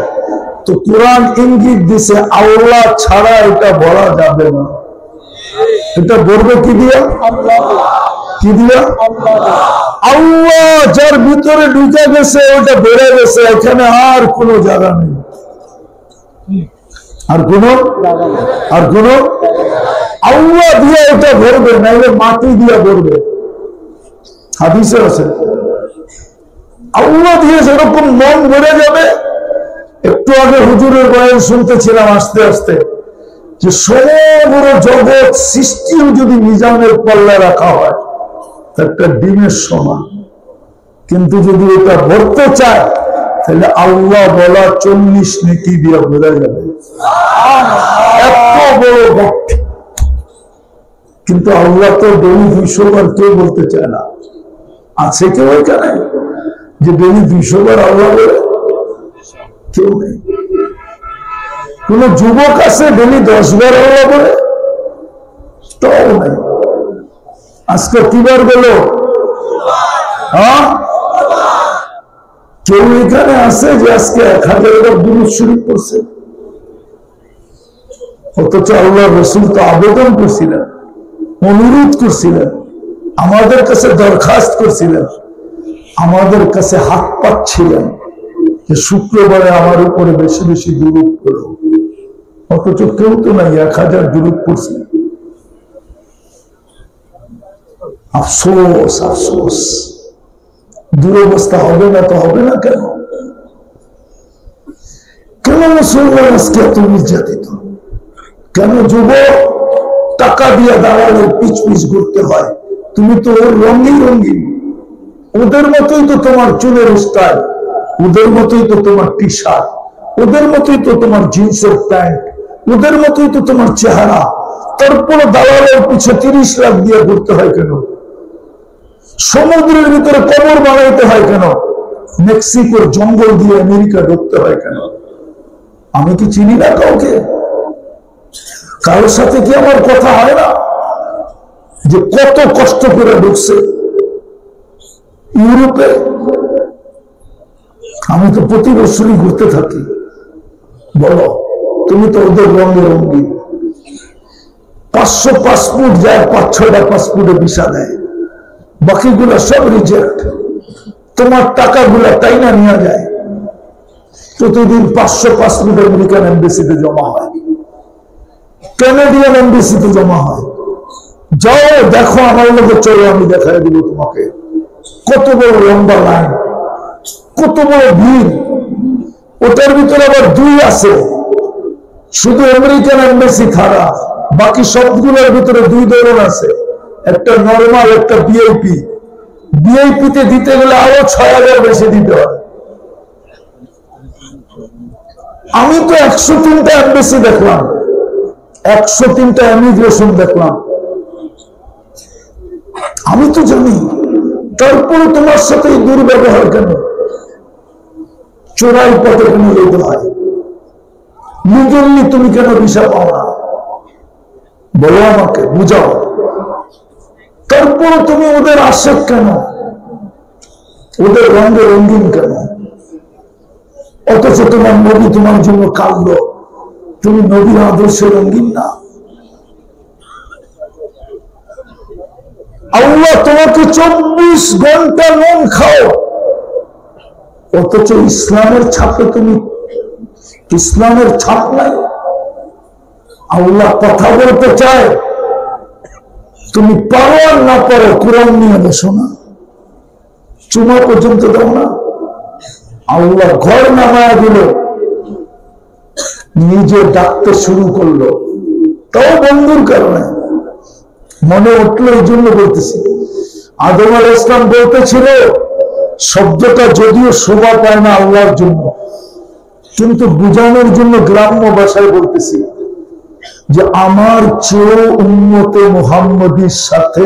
তো কোরআন ইঙ্গিত দিছে আল্লাহ ছাড়া এটা ভরা যাবে না। এটা ভরবে কি দিয়া? কি দিয়া? আল্লাহ যার ভিতরে ঢুকে গেছে, ওটা বেড়ে গেছে, এখানে আর কোনো জায়গা নেই, আর কোন আল্লাহ দিয়ে এটা ভরবে, নাইলে মাটি দিয়ে ভরবে। হাদিসে আছে আল্লাহ দিয়ে যেরকম মন ভরে যাবে, একটু আগে হুজুরের বয়ান শুনতেছিলাম আস্তে আস্তে, যে সমগ্র জগৎ সৃষ্টিও যদি মিজানের পাল্লা রাখা হয় একটা ডিমের সমান, কিন্তু যদি এটা ভরতে চায় তাহলে আল্লাহ বলা 40 নেকি দিয়ে বোঝা যাবে, এত বড় ভক্তি। কিন্তু আল্লাহ তো ডেলি 200 বার কেউ বলতে চায় না। আছে কেউ এখানে যে ডেলি 200 বার আল্লাহ বলে? কেউ নেই। কোন যুবক আছে ডেলি 10 বার আল্লাহ বলে? তাও নাই। আজকে কিবার গেল? হ্যাঁ, কেউ এখানে আছে যে আজকে 1000 বার দুরূদ শরীফ পড়ছে? অথচ আল্লাহ রাসূল তো আবেদন করছিলেন, অনুরোধ করছিলেন, আমাদের কাছে দরখাস্ত করছিলেন, আমাদের কাছে হাত পাচ্ছিলেন যে শুক্রবারে আমার উপরে বেশি বেশি দুরূদ পড়ো। অথচ কেউ তো নাই 1000 দুরূদ পড়ছে। আফসোস আফসোস, দুরবস্থা হবে না তো হবে না কেন? কেন মুসলমান আজকে এত নির্যাতিত? কেন যুবক টাকা দিয়ে দাঁড়ালে পিছ পিছ ঘুরতে হয়? তুমি তো ওর রঙিন রঙিন, ওদের মতোই তো তোমার চুলের স্টাইল, ওদের মতোই তো তোমার টি শার্ট, ওদের মতোই তো তোমার জিন্সের প্যান্ট, ওদের মতোই তো তোমার চেহারা, তারপরে দালালের পিছে 30 লাখ দিয়ে ঘুরতে হয় কেন? সমুদ্রের ভিতরে কবর বানাইতে হয় কেন? মেক্সিকোর জঙ্গল দিয়ে আমেরিকা ঢুকতে হয় কেন? আমি কি চিনি না কাউকে? কারোর সাথে কি আমার কথা হয় না যে কত কষ্ট করে ঢুকছে ইউরোপে? আমি তো প্রতি বছরই ঘুরতে থাকি। বলো, তুমি তো ওদের রঙে রঙিন। 500 পাসপোর্ট যায়, 5-6টা পাসপোর্টে ভিসা দেয়, বাকিগুলা সব রিজেক্ট। তোমার টাকাগুলা টাইনা নিয়ে যায়। প্রতিদিন 500 পাসপোর্ট আমেরিকান এমবেসিতে জমা হয়, কানাডিয়ান এমবেসিতে জমা হয়। যাও দেখো, আমার লোকে চলো, আমি দেখাই দিব তোমাকে কত বড় লম্বা লাইন, কত বড় ভিড়। ওটার ভিতরে আবার 2 আছে, শুধু আমেরিকান এমবেসি খারাপ, বাকি সবগুলোর ভিতরে 2 ধরন আছে, একটা নরমাল, একটা ভিআইপি। ভিআইপি তে দিতে গেলে আরো 6000 বেশি দিতে হয়। আমি তো 103টা এমবেসি দেখলাম, 103টা ইমিগ্রেশন দেখলাম। আমি তো জানি, তারপরে তোমার সাথে দুর্ব্যবহার কেন? চোরাই পথে কেন যেতে হয়? লিগেলি তুমি কেন ভিসা পাও না? বলো আমাকে, বুঝাও। তারপরে তুমি ওদের আশেক কেন? ওদের রঙে রঙিন কেন? অথচ তোমার নবী তোমার জন্য কাঁদলো, তুমি নবীর আদর্শে রঙিন না। আল্লাহ তোমাকে 24 ঘন্টা নুন খাও, অথচ ইসলামের ছাপে তুমি, ইসলামের ছাপ নাই। আল্লাহ কথা বলতে চায়, তুমি পারো আর না পারো, কোরআন নিয়ে বসো না, চুমা পর্যন্ত দাও না। আল্লাহ ঘর নামায়া দিল, নিজে ডাকতে শুরু করলো, তাও বন্ধুর কারণে। মনে উঠলো এই জন্য বলতেছি, আদম আলাইহিস সালাম বলতেছিল, শব্দটা যদিও শোভা পায় না আল্লাহর জন্য, কিন্তু বুঝানোর জন্য গ্রাম্য ভাষায় বলতেছি যে আমার চেয়ে উম্মতে মুহাম্মদীর সাথে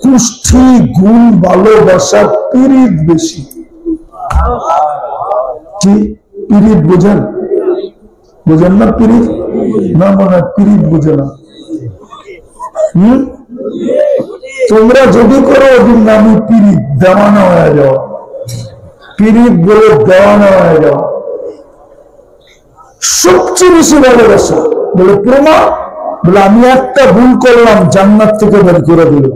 কুষ্ঠি গুণ ভালোবাসা পীড়িত বেশি। কি পীড়িত বোঝেন? বোঝেন না পীড়িত? না মনে পীড়িত বোঝে না। তোমরা যদি করো ওদিন নামই পীড়িত, দেওয়ানা হয়ে যাও। পীড়িত বলে দেওয়ানা হয়ে যাও। সবচেয়ে বেশি ভালোবাসা বলে প্রমাণ, বলে আমি একটা ভুল করলাম, জান্নাত থেকে বের করে দিল।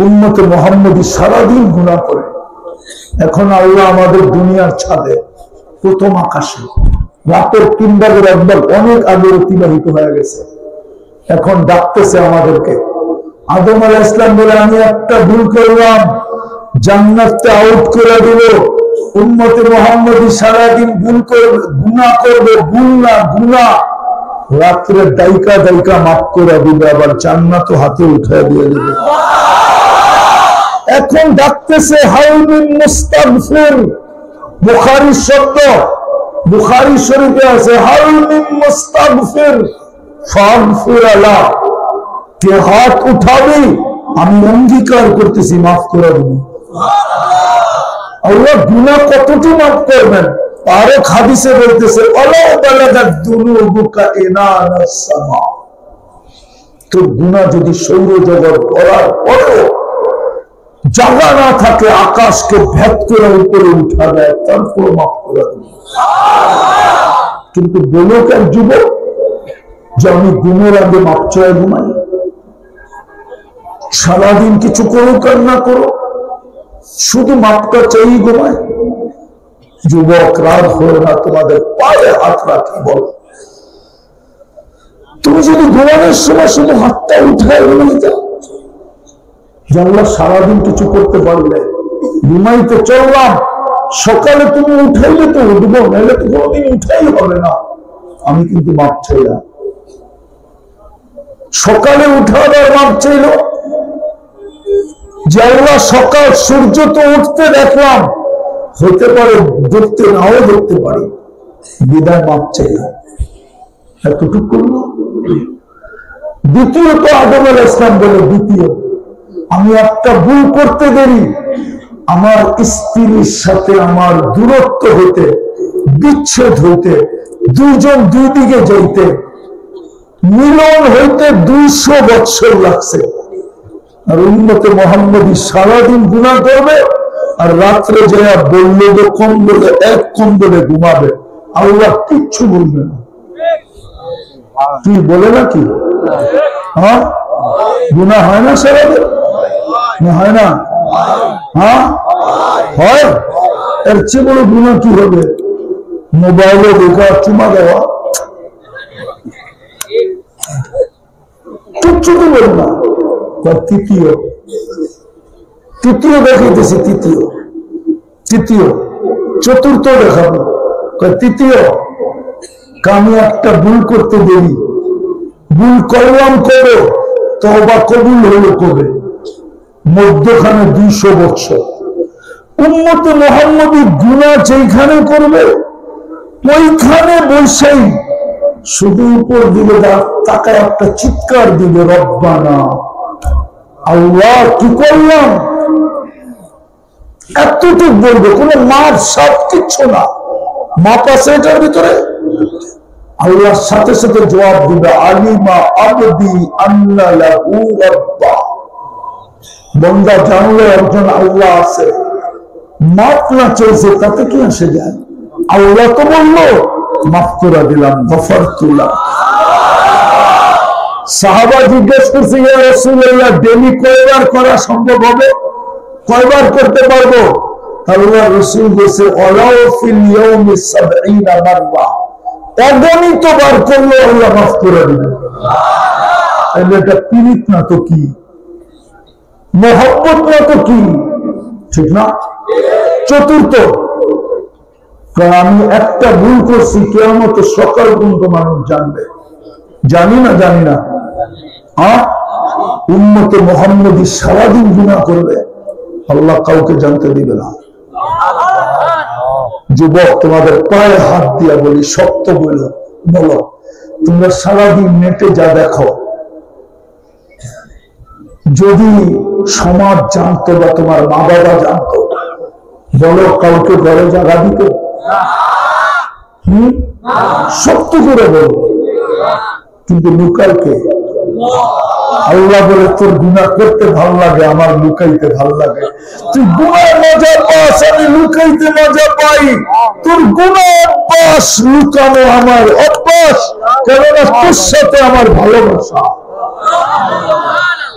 উম্মতে মুহাম্মদী সারাদিন গুনাহ করে, এখন আল্লাহ আমাদের দুনিয়ার ছাদে, প্রথম আকাশে, রাতের 3 ভাগের 1 ভাগ অনেক আগে অতিবাহিত হয়ে গেছে, এখন ডাকতেছে আমাদেরকে। আদম আলাইহিস সালাম বলে আমি একটা ভুল করলাম, জান্নাতে আউট করে দিল, উম্মতে মুহাম্মদী সারাদিন ভুল করবে, গুনাহ করবে, ভুল না গুনাহ, রাত্রে দাইকা দাইকা মাফ করে দিবে, আবার জান্নাত হাতে উঠে দিয়ে দেবে। এখন ডাকতেছে হাউমিন মুস্তাগফির, বুখারীর শব্দ, বুখারী শরীফে আছে হাউমিন মুস্তাগফির ফাগফির লা, কে হাত উঠাবে আমি অঙ্গীকার করতেছি মাফ করে দেব। আল্লাহ গুনাহ কতটি মাফ করবেন, আরো হাদিসে বলতেছে ওয়ালাউ বালাগাত দুনুবুকা ইনানাস সামা, তো গুনাহ যদি সৌরজগৎ করার পরেও জায়গা না থাকে আকাশকে ভেদ করে উপরে উঠা দেয়, তারপর মাফ করে দেবে। কিন্তু বলো কেন যুবক যে আমি গুণের আগে মাপ চাই ঘুমাই, সারাদিন কিছু করুক আর না করো শুধু মাপটা চাই ঘুমায়। যুবক রাত হয়ে না, তোমাদের পায়ে হাত রাখি বলো, তুমি যদি ঘুমানোর সময় শুধু হাতটা উঠায় ঘুমিয়ে যাও, জানলা সারাদিন কিছু করতে পারলে ঘুমাইতে চললাম, সকালে তুমি উঠাইলে তো উঠবো, নাহলে তো কোনোদিন উঠাই হবে না, আমি কিন্তু মাপ চাইলাম। সকালে উঠাবার মাপ চাইল যে আল্লাহ সকাল সূর্য তো উঠতে দেখলাম, হতে পারে দেখতে নাও দেখতে পারি, বিদায় মাপ চাইলাম, এতটুকু করলো। দ্বিতীয়ত আদম আলাইহিস সালাম বলে, দ্বিতীয় আমি একটা ভুল করতে দেরি, আমার স্ত্রীর সাথে আমার দূরত্ব হইতে, বিচ্ছেদ হইতে, দুইজন দুই দিকে যাইতে, মিলন হইতে 200 বছর লাগছে। আর উম্মতে মুহাম্মদী সারাদিন গুনাহ করবে আর রাত্রে যারা বললে যে কম্বলে এক কম্বলে ঘুমাবে, আল্লাহ কিচ্ছু বলবে না। তুই বলে না কি হ্যাঁ গুনাহ হয় না সারাদিন, হয় না? হ্যাঁ হয়। এর চেয়ে বড় গুনাহ কি হবে? মোবাইলে দেখা, চুমা দেওয়া, কিচ্ছু তো বল না। তৃতীয় দেখাইতেছি, তৃতীয় চতুর্থ দেখাবো। তৃতীয় আমি একটা ভুল করতে দেরি, ভুল করলাম করো, তওবা কবুল হলো কবে? মধ্যখানে 200 বছর। উম্মতে মুহাম্মদী গুনাহ যেখানে করবে ওইখানে বসেই শুধু উপর দিকে তাকায় একটা চিৎকার দিবে, রব্বানা, আল্লাহ কি করলাম, এতটুকু বলবে, কোন মাপ সব কিচ্ছু না। মাপ আছে এটার ভিতরে? আল্লাহর সাথে সাথে জবাব দিবে, আলিমা আবদি আন্না লাহু রাব্বা, বান্দা জানলো একজন আল্লাহ আছে, মাপ না চলছে তাতে কি আসে যায়? আল্লাহ তো বললো মাফ করে দিলাম, গফরতুল্লাহ। সাহাবা জিজ্ঞেস করছে, ইয়া রাসূলুল্লাহ ডেলি কয়বার করা সম্ভব হবে, কয়বার করতে পারবো? আল্লাহ রাসূল বলেছে, ওয়ালাউ ফিল ইয়াউমি 70 মাররা, অগণিত বার করলে আল্লাহ মাফ করে দিবেন। তাহলে এটা পীড়িত না তো কি, মহব্বত না তো কি, ঠিক না? চতুর্থ, আমি একটা ভুল করছি, কিয়ামত সকাল পর্যন্ত মানুষ জানবে। জানি না হ্যাঁ, উম্মতে মুহাম্মদী সারাদিন গুনাহ করবে, আল্লাহ কাউকে জানতে দিবে না। যুবক, তোমাদের পায়ে হাত দিয়া বলি, সত্য বলো, তোমরা সারাদিন নেটে যা দেখো, যদি সমাজ জানতো বা তোমার মা বাবা জানতো, বলো কাউকে ঘরে জায়গা দিত? সত্য করে বলো, কিন্তু লুকাইতে, আল্লাহ বলে তোর গুনাহ করতে ভালো লাগে, আমার লুকাইতে ভালো লাগে। তুই গুনাহ মজা পাস, আমি লুকাইতে মজা পাই। তোর গুনাহ অভ্যাস, লুকানো আমার অভ্যাস, কেননা তোর সাথে আমার ভালোবাসা।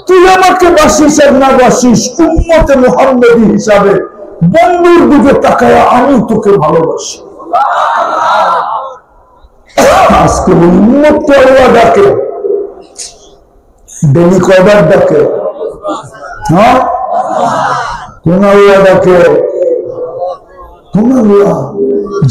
তুই আমাকে বাসিস আর না বাসিস, উম্মতে মুহাম্মদী হিসাবে বন্ধুর দিকে তাকায়া আমি তোকে ভালোবাসি। আজকে উম্মতকে আল্লাহ ডাকে, ডেলি কয়বার ডাকে? হ্যাঁ, কোন আল্লাহ ডাকে? কোন আল্লাহ?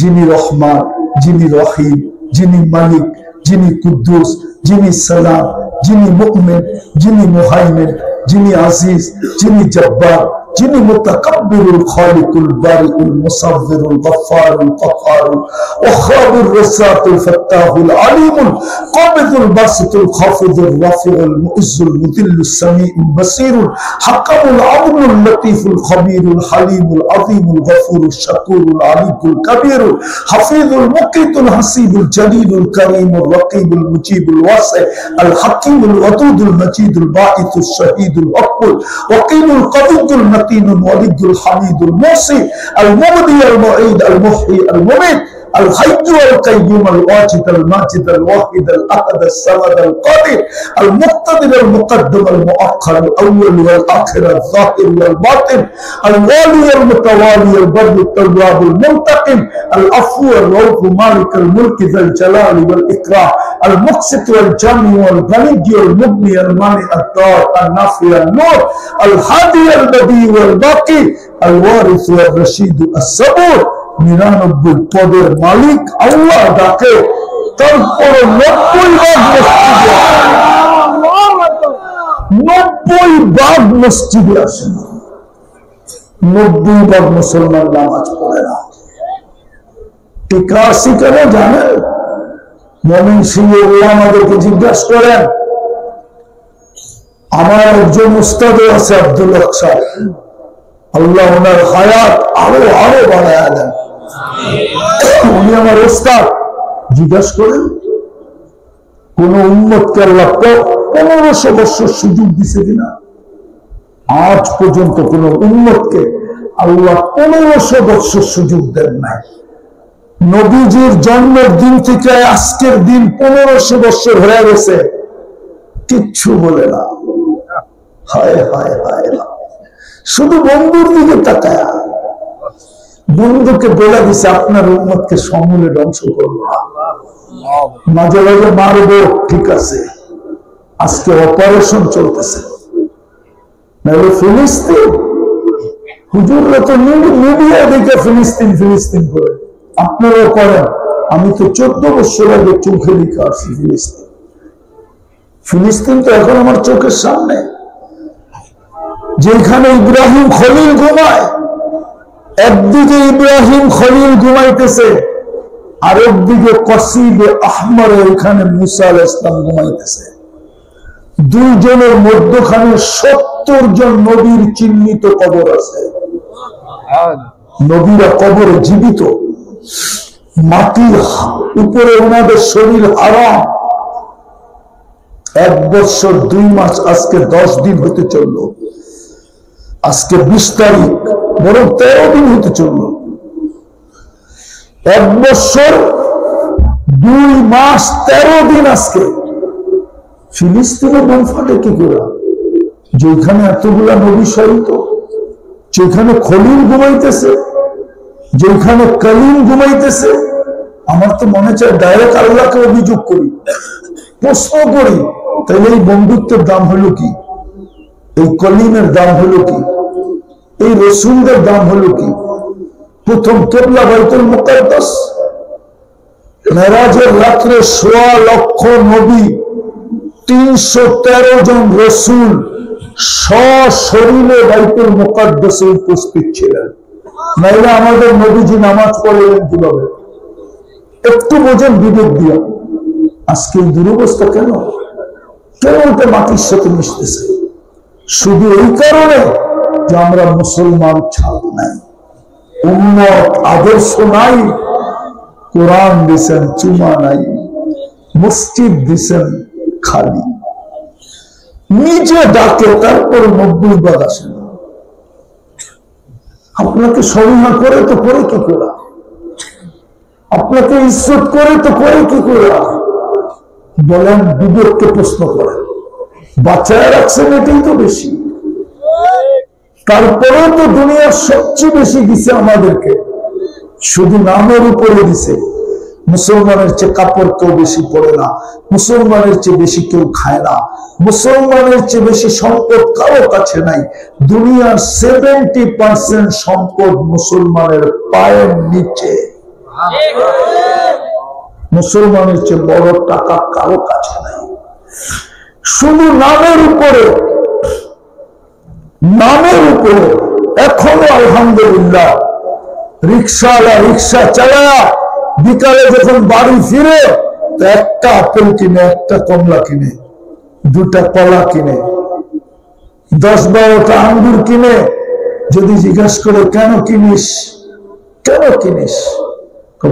যিনি রহমান, যিনি রহিম, যিনি মালিক, যিনি কুদ্দুস, যিনি সালাম, যিনি মুমিন, যিনি মুহাইমিন, যিনি আজিজ, যিনি জব্বার, যিনি মুতাকাব্বিরুল খালিকুল বারিউল মুসাవ్বিরুল গফফারুল কহ্হারুল ওয়াহ্হাবুর রাসাতুল ফাত্তাহুল আলিমুল কাবিদুল বাসিতুল খাফিদুর রাফিউল মুইজ্জুল মুদিল্লুস সামিউল বাসীরুল হাকামুল আদলুল লতীফুল খবীরুল হালিমুল আযীমুল গফুরুশ শাকুরুল আলিকুল কবীরুল হাফিজুল মুকিতুল হাসিবুল জলিলুল করিমুর রকিবুল মুজিবুল ওয়াসি আল হাকিমুল ওয়াদুদুল মজিদুল বাঈসুশ শাহীদুল হকুল ওয়াকিলুল কবিয়ুল متين ولي الحميد الموصي المبدي المعيد المحيي المميت الحي والقيوم الواجد الماجد الواحد الاحد الصمد القادر المقتدر المقدم المؤخر الاول والاخر الظاهر والباطن الوالي المتوالي البر التواب المنتقم العفو الرؤوف مالك الملك ذا الجلال والاكرام المقسط والجامع والغني والمغني المانع الدار النافع النور الهادي البديع والباقي الوارث والرشيد الصبور 99 পদের মালিক আল্লাহ ডাকে, তারপরে 90 ভাগ মসজিদে আসে না, 90 ভাগ মুসলমান নামাজ পড়ে না। টিকা আসি কেন জানেন? মুমিন সিংহ আমাদেরকে জিজ্ঞাসা করেন। আমার একজন উস্তাদ আছে আব্দুল হক সাহেব, আল্লাহ ওনার হায়াত আরো আরো বাড়ায় দেন। উনি আমার উস্তাদ। জিজ্ঞাসা করেন কোন উম্মতকে আল্লাহ 1500 বছর সুযোগ দিছে কিনা? আজ পর্যন্ত কোন উম্মতকে আল্লাহ 1500 বছর সুযোগ দেন নাই। নবীজির জন্মের দিন থেকে আজকের দিন 1500 বছর হয়ে গেছে, কিচ্ছু বলে না। হায় হায় হায়, শুধু বন্ধুর দিকে তাকায়। বন্ধুকে বলে দিছে আপনার উম্মতকে সমূলে ধ্বংস করবো, মাঝে মাঝে মারবো, ঠিক আছে। আজকে অপারেশন চলতেছে। নাহলে ফিলিস্তিন, হুজুররা তো মিডিয়া দেখে ফিলিস্তিন ফিলিস্তিন করে, আপনারাও করেন। আমি তো 14 বছর আগে চোখে লিখে আসছি ফিলিস্তিন। ফিলিস্তিন তো এখন আমার চোখের সামনে। যেখানে ইব্রাহিম খলিল ঘুমায়, একদিকে ইব্রাহিম খলিল ঘুমাইতেছে, আর একদিকে কসিবে আহমরে ওইখানে মুসা আলাইহিস সালাম ঘুমাইতেছে। দুইজনের মধ্যখানে 70 জন নবীর চিহ্নিত কবর আছে। নবীরা কবরে জীবিত, মাটির উপরে ওনাদের শরীর হারাম। 1 বছর 2 মাস, আজকে 10 দিন হতে চলল। আজকে 20 তারিখ, বরং 13 দিন হতে চলল। 1 বছর 2 মাস 13 দিন আজকে। ফিলিস্তিনে বোম ফাটে কি করে? যেখানে এতগুলা নবী শহীদ, যেখানে খলিল ঘুমাইতেছে, যেখানে কলিম ঘুমাইতেছে। আমার তো মনে চায় ডাইরেক্ট আল্লাহকে অভিযোগ করি, প্রশ্ন করি, তাহলে এই বন্ধুত্বের দাম হলো কি? এই কলিমের দাম হলো কি? এই রসুলদের দাম হলো কি? প্রথম কিবলা বাইতুল মুকাদ্দাস, মেরাজের রাত্রে 1.25 লক্ষ নবী, 313 জন রসুল সশরীরে বাইতুল মুকাদ্দাসে উপস্থিত ছিলেন। নাইলে আমাদের নবীজি নামাজ পড়লেন কিভাবে? একটু বোঝেন বিবেক দিয়া। আজকে এই দুরবস্থা কেন? কেন ওটা মাটির সাথে মিশতেছে? শুধু এই কারণে যে আমরা মুসলমান ছাপ নাই, উম্মত আদর্শ নাই, কোরআন দিছেন চুমা নাই, মসজিদ দিছেন খালি। নিজে ডাকে, তারপর 90 ভাগ আসে না। আপনাকে সরিহা করে তো করে কি করা? আপনাকে ইজ্জত করে তো করে কি করা? বলেন, বিবেককে প্রশ্ন করেন। বাঁচায় রাখছেন এটাই তো বেশি। তারপরেও তো দুনিয়ার সবচেয়ে বেশি দিছে আমাদেরকে, শুধু নামের উপরে দিছে। মুসলমানের চেয়ে কাপড় কেউ বেশি পড়ে না, মুসলমানের চেয়ে বেশি কেউ খায় না, মুসলমানের চেয়ে বেশি সম্পদ কারো কাছে নাই। দুনিয়ার 70% সম্পদ মুসলমানের পায়ের নিচে। মুসলমানের চেয়ে বড় টাকা কারো কাছে নাই। শুধু নামের উপরে এখনো আলহামদুলিল্লাহ রিক্সাওয়ালা রিক্সা চালায়া বিকালে যখন বাড়ি ফিরে তো একটা আপেল কিনে, একটা কমলা কিনে, দুটা কলা কিনে, 10-12টা আঙ্গুর কিনে। যদি জিজ্ঞাসা করে কেন কিনিস,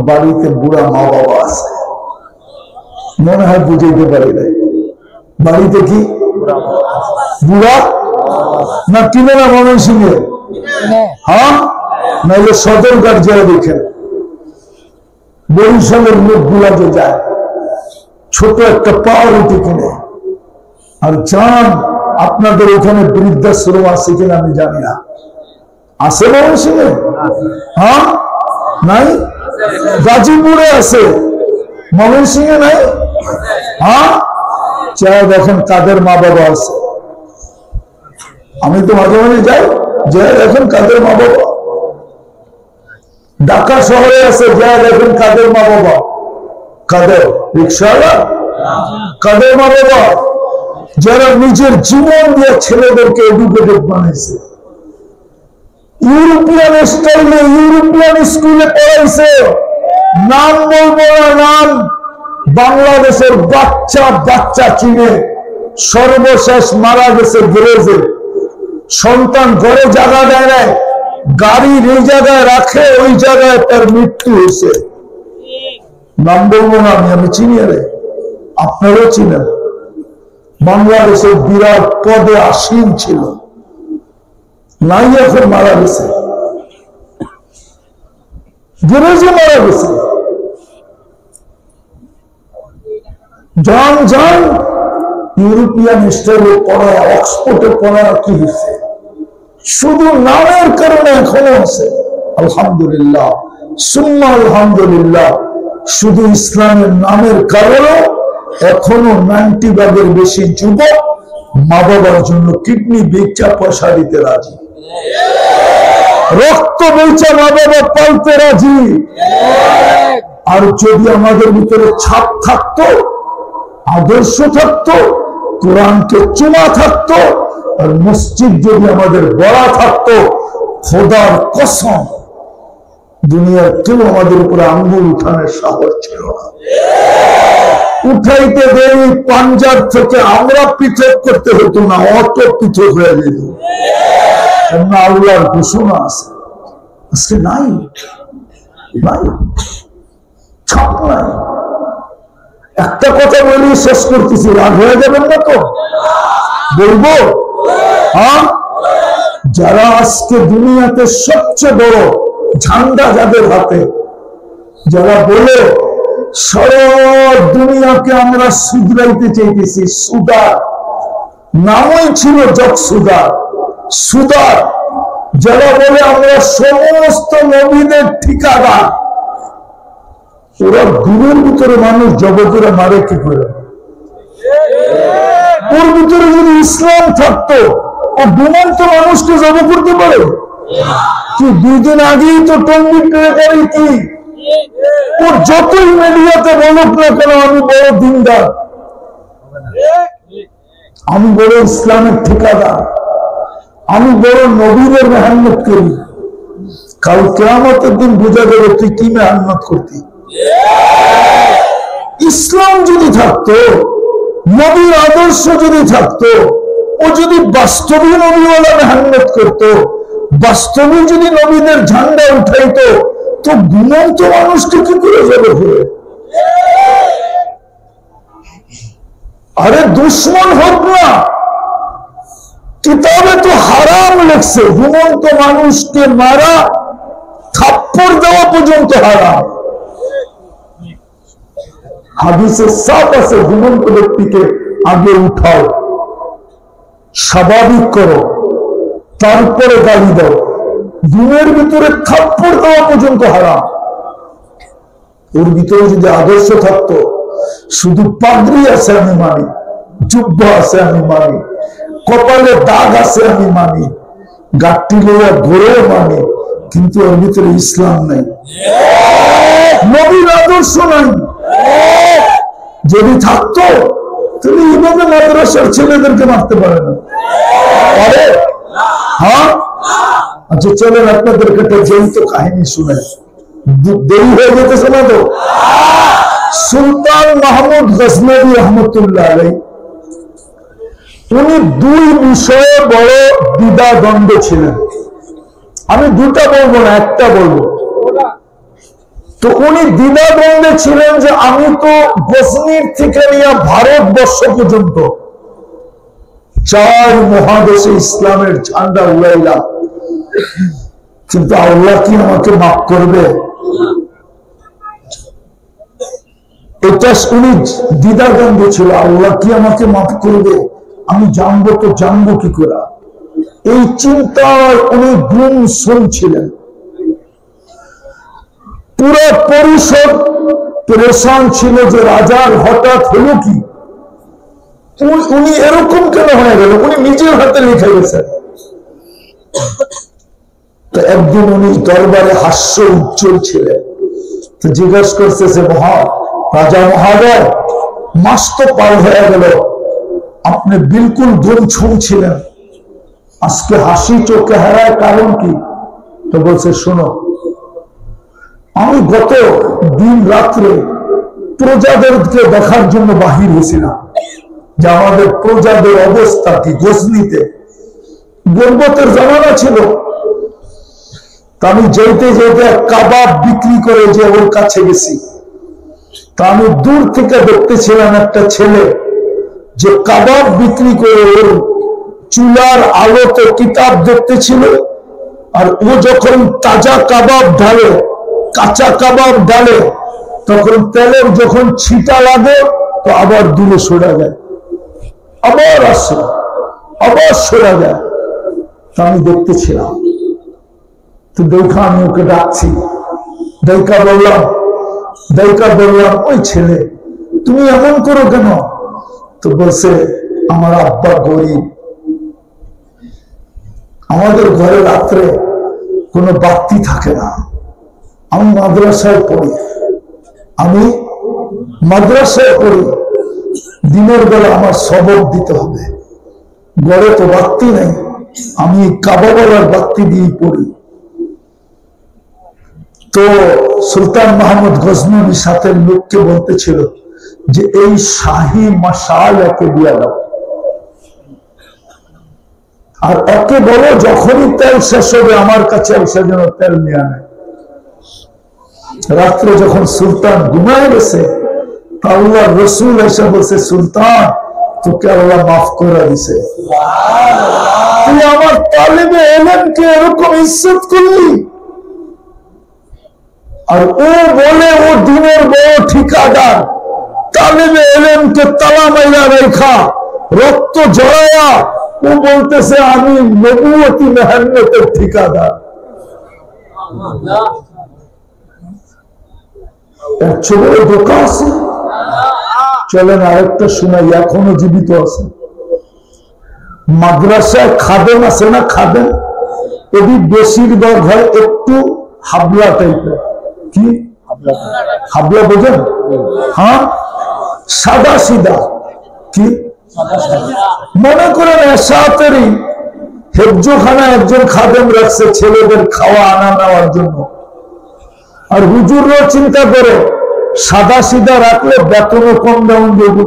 বাড়িতে বুড়া মা বাবা আছে। মনে হয় বুঝাইতে পারি নাই, বাড়িতে কি বুড়া না কিনে না ময়মনসিংহে? হ্যাঁ, নাহলে সদরঘাট যারা দেখেন বরিশালের লোকগুলা যে যায় ছোট একটা পাউরুটি কিনে। আর যান আপনাদের ওখানে বৃদ্ধাশ্রম আছে কিনা আমি জানি না, আছে ময়মনসিংহে? হ্যাঁ, নাই? গাজীপুরে আছে, ময়মনসিংহে নাই? হ্যাঁ, চাই দেখেন কাদের মা বাবা আছে। আমি তো মাঝে মাঝে যাই, যে দেখেন কাদের মা বাবা। ঢাকা শহরে আছে, যা দেখেন কাদের মা বাবা। কাদের রিক্সাওয়ালা, কাদের মা বাবা যারা নিজের জীবন দিয়ে ছেলেদেরকে এডুকেটেড বানাইছে, ইউরোপিয়ান স্টাইলে ইউরোপিয়ান স্কুলে পড়াইছে। নাম বলবো না, নাম বাংলাদেশের বাচ্চা চিনে সর্বশেষ মারা গেছে গ্যারেজে। সন্তান ঘরে জায়গা দেয় নাই, গাড়ি এই জায়গায় রাখে, ওই জায়গায় তার মৃত্যু হয়েছে। নাম বলবো না আমি চিনি, রে আপনারাও চিনেন। বাংলাদেশের বিরাট পদে আসীন ছিল, নাই এখন মারা গেছে, গ্যারেজে মারা গেছে। যান ইউরোপিয়ান স্টাইলে পড়ায়, অক্সফোর্ডে পড়ায় কি হয়েছে? শুধু নামের কারণে এখনো আছে। আলহামদুলিল্লাহ, সুম্মা আলহামদুলিল্লাহ, শুধু ইসলামের নামের কারণে এখনো 90% বেশি যুবক মা বাবার জন্য কিডনি বেচা পয়সা দিতে রাজি, রক্ত বেচা মা বাবা পালতে রাজি। আর যদি আমাদের ভিতরে ছাপ থাকতো, আদর্শ থাকতো, কোরআনকে চুমা থাকতো, আর মসজিদ যদি আমাদের বড়া থাকতো, খোদার কসম দুনিয়ার কেউ আমাদের উপরে আঙ্গুল উঠানোর সাহস ছিল না। উঠাইতে দেরি পাঞ্জাব থেকে আমরা পৃথক করতে হতো না, অত পৃথক হয়ে যেত। কেননা আল্লাহর ঘোষণা আছে, আজকে নাই, ছাপ নাই। একটা কথা বলি শেষ করতেছি, রাগ হয়ে যাবেন না তো? বলবো, হ্যাঁ, যারা আজকে দুনিয়াতে সবচেয়ে বড় ঝান্ডা যাদের হাতে, যারা বলে সারা দুনিয়াকে আমরা শুধরাইতে চাইতেছি, সুদার নামই ছিল সুদার, যারা বলে আমরা সমস্ত নবীদের ঠিকাদার, ওরা গুণের ভিতরে মানুষ জগতেরা মারে কি করে? ওর ভিতরে যদি ইসলাম থাকতো, ও ঘুমন্ত মানুষকে জব করতে পারে কি? 2 দিন আগেই তো টঙ্গির ট্রেকারি কি, ও যতই মিডিয়াতে বলুক না কেন আমি বড় দিনদার, আমি বড় ইসলামের ঠিকাদার, আমি বড় নবীদের মেহনত করি, কাল কিয়ামতের দিন বোঝা যাবে তুই কি মেহনত করতি। ইসলাম যদি থাকতো, নবীর আদর্শ যদি থাকতো, ও যদি বাস্তবে নবীওয়ালা মেহনত করতো, বাস্তবে যদি নবীদের ঝান্ডা উঠাইতো, তো ঘুমন্ত মানুষকে কি করে যাবে ঘুরে? আরে দুশ্মন হোক না, কিতাবে তো হারাম লেখছে, ঘুমন্ত মানুষকে মারা, থাপ্পড় দেওয়া পর্যন্ত হারাম। হাদিসে সাফ আছে, ঘুমন্ত ব্যক্তিকে আগে উঠাও, স্বাভাবিক করো, তারপরে গালি দাও। ঘুমের ভিতরে থাপ্পড় দেওয়া পর্যন্ত হারাম। ওর ভিতরে যদি আদর্শ থাকতো, শুধু পাগড়ি আছে আমি মানি, জুব্বা আছে আমি মানি, কপালে দাগ আছে আমি মানি, গাঠটি লইয়া ঘোরেও মানি, কিন্তু ওর ভিতরে ইসলাম নাই, নবীর আদর্শ নাই। যদি থাকতো তাহলে ইমামে মাদ্রাসার ছেলেদেরকে মারতে পারে না, পারে? হ্যাঁ, আচ্ছা চলেন আপনাদেরকে একটা জয়িত কাহিনী শুনে, দেরি হয়ে যেতেছে না তো। সুলতান মাহমুদ গজনবী রহমতুল্লাহ আলাইহি, উনি দুই বিষয়ে বড় দ্বিধাদ্বন্দ্ব ছিলেন। আমি দুটা বলবো না, একটা বলবো। তো উনি দ্বিধাদ্বন্দ্বে ছিলেন যে আমি তো গজনির থেকে নিয়ে ভারতবর্ষ পর্যন্ত 4 মহাদেশে ইসলামের ঝান্ডা উড়াইলাম, কিন্তু আল্লাহ কি আমাকে মাফ করবে? এটা উনি দ্বিধাদ্বন্দ্ব ছিল, আল্লাহ কি আমাকে মাফ করবে? আমি জানবো তো জানবো কি করে? এই চিন্তার উনি গুম শুনছিলেন। পুরো পরিষদ পরেশান ছিল যে রাজার হঠাৎ হলো কি, উনি এরকম কেন হয়ে গেল? উনি নিজের হাতে লিখে গেছেন। তো একদিন উনি দরবারে হাস্য উজ্জ্বল ছিলেন, তো জিজ্ঞাসা করছে যে রাজা মহাদয়, মাস তো পার হয়ে গেল, আপনি বিলকুল গুমছুম ছিলেন, আজকে হাসি চোখে হারায় কারণ কি? তো বলছে শোনো, আমি গত দিন রাত্রে প্রজাদেরকে দেখার জন্য বাহির হয়েছিলাম যে আমাদের প্রজাদের অবস্থা কি। গজনিতে গর্বতের জামানা ছিল, তা আমি যেতে যেতে কাবাব বিক্রি করে যে ওর কাছে গেছি, তা আমি দূর থেকে দেখতেছিলাম একটা ছেলে যে কাবাব বিক্রি করে ওর চুলার আলোতে কিতাব দেখতেছিল, আর ও যখন তাজা কাবাব ঢালে, কাঁচা কাবাব ডালে, তখন তেলের যখন ছিটা লাগে তো আবার দূরে সরে যায়, আবার আসে, আবার সরে যায়। তা আমি দেখতেছিলাম, তো দেখা আমি ওকে ডাকছি, দেখা বললাম ওই ছেলে তুমি এমন করো কেন? তো বলছে আমার আব্বা গরিব, আমাদের ঘরে রাত্রে কোনো বাতি থাকে না, আমি মাদ্রাসায় পড়ি, দিনের বেলা আমার সবক দিতে হবে, ঘরে তো বাতি নেই, আমি কাবাওয়ালার বাতি দিয়ে পড়ি। তো সুলতান মাহমুদ গজনবী সাথে লোককে বলতেছিল যে এই শাহী মশাল একে দিয়া দাও, আর একে বলো যখনই তেল শেষ হবে আমার কাছে এসে যেন তেল নিয়ে আনে। রাত্রে যখন সুলতান ঘুমায় গেছে, আল্লাহ রসুল এসে বলছে সুলতান তোকে আল্লাহ মাফ করে দিছে, তুই আমার তালিবে এলেমকে এরকম ইজ্জত করলি। আর ও বলে ও দিনের বড় ঠিকাদার, তালিবে এলেমকে তালা মাইরা রেখা রক্ত জড়ায়া ও বলতেছে আমি নবুয়তি মেহনতের ঠিকাদার। ছোট ধোকা আছে। চলেন আরেকটা শোনাই, এখনো জীবিত আছে। মাদ্রাসায় খাদেম আছে না, খাদেম, এটি বেশিরভাগ হয় একটু হাবলা টাইপের। কি হাবলা বোঝেন? হ্যাঁ, সাদা সিধা। কি মনে করেন এসাতেরই হেফজোখানা একজন খাদেম রাখছে ছেলেদের খাওয়া আনা নেওয়ার জন্য, আর হুজুরও চিন্তা করে সাদা সিধা রাখলে বেতনও কম দেওয়া যাবে,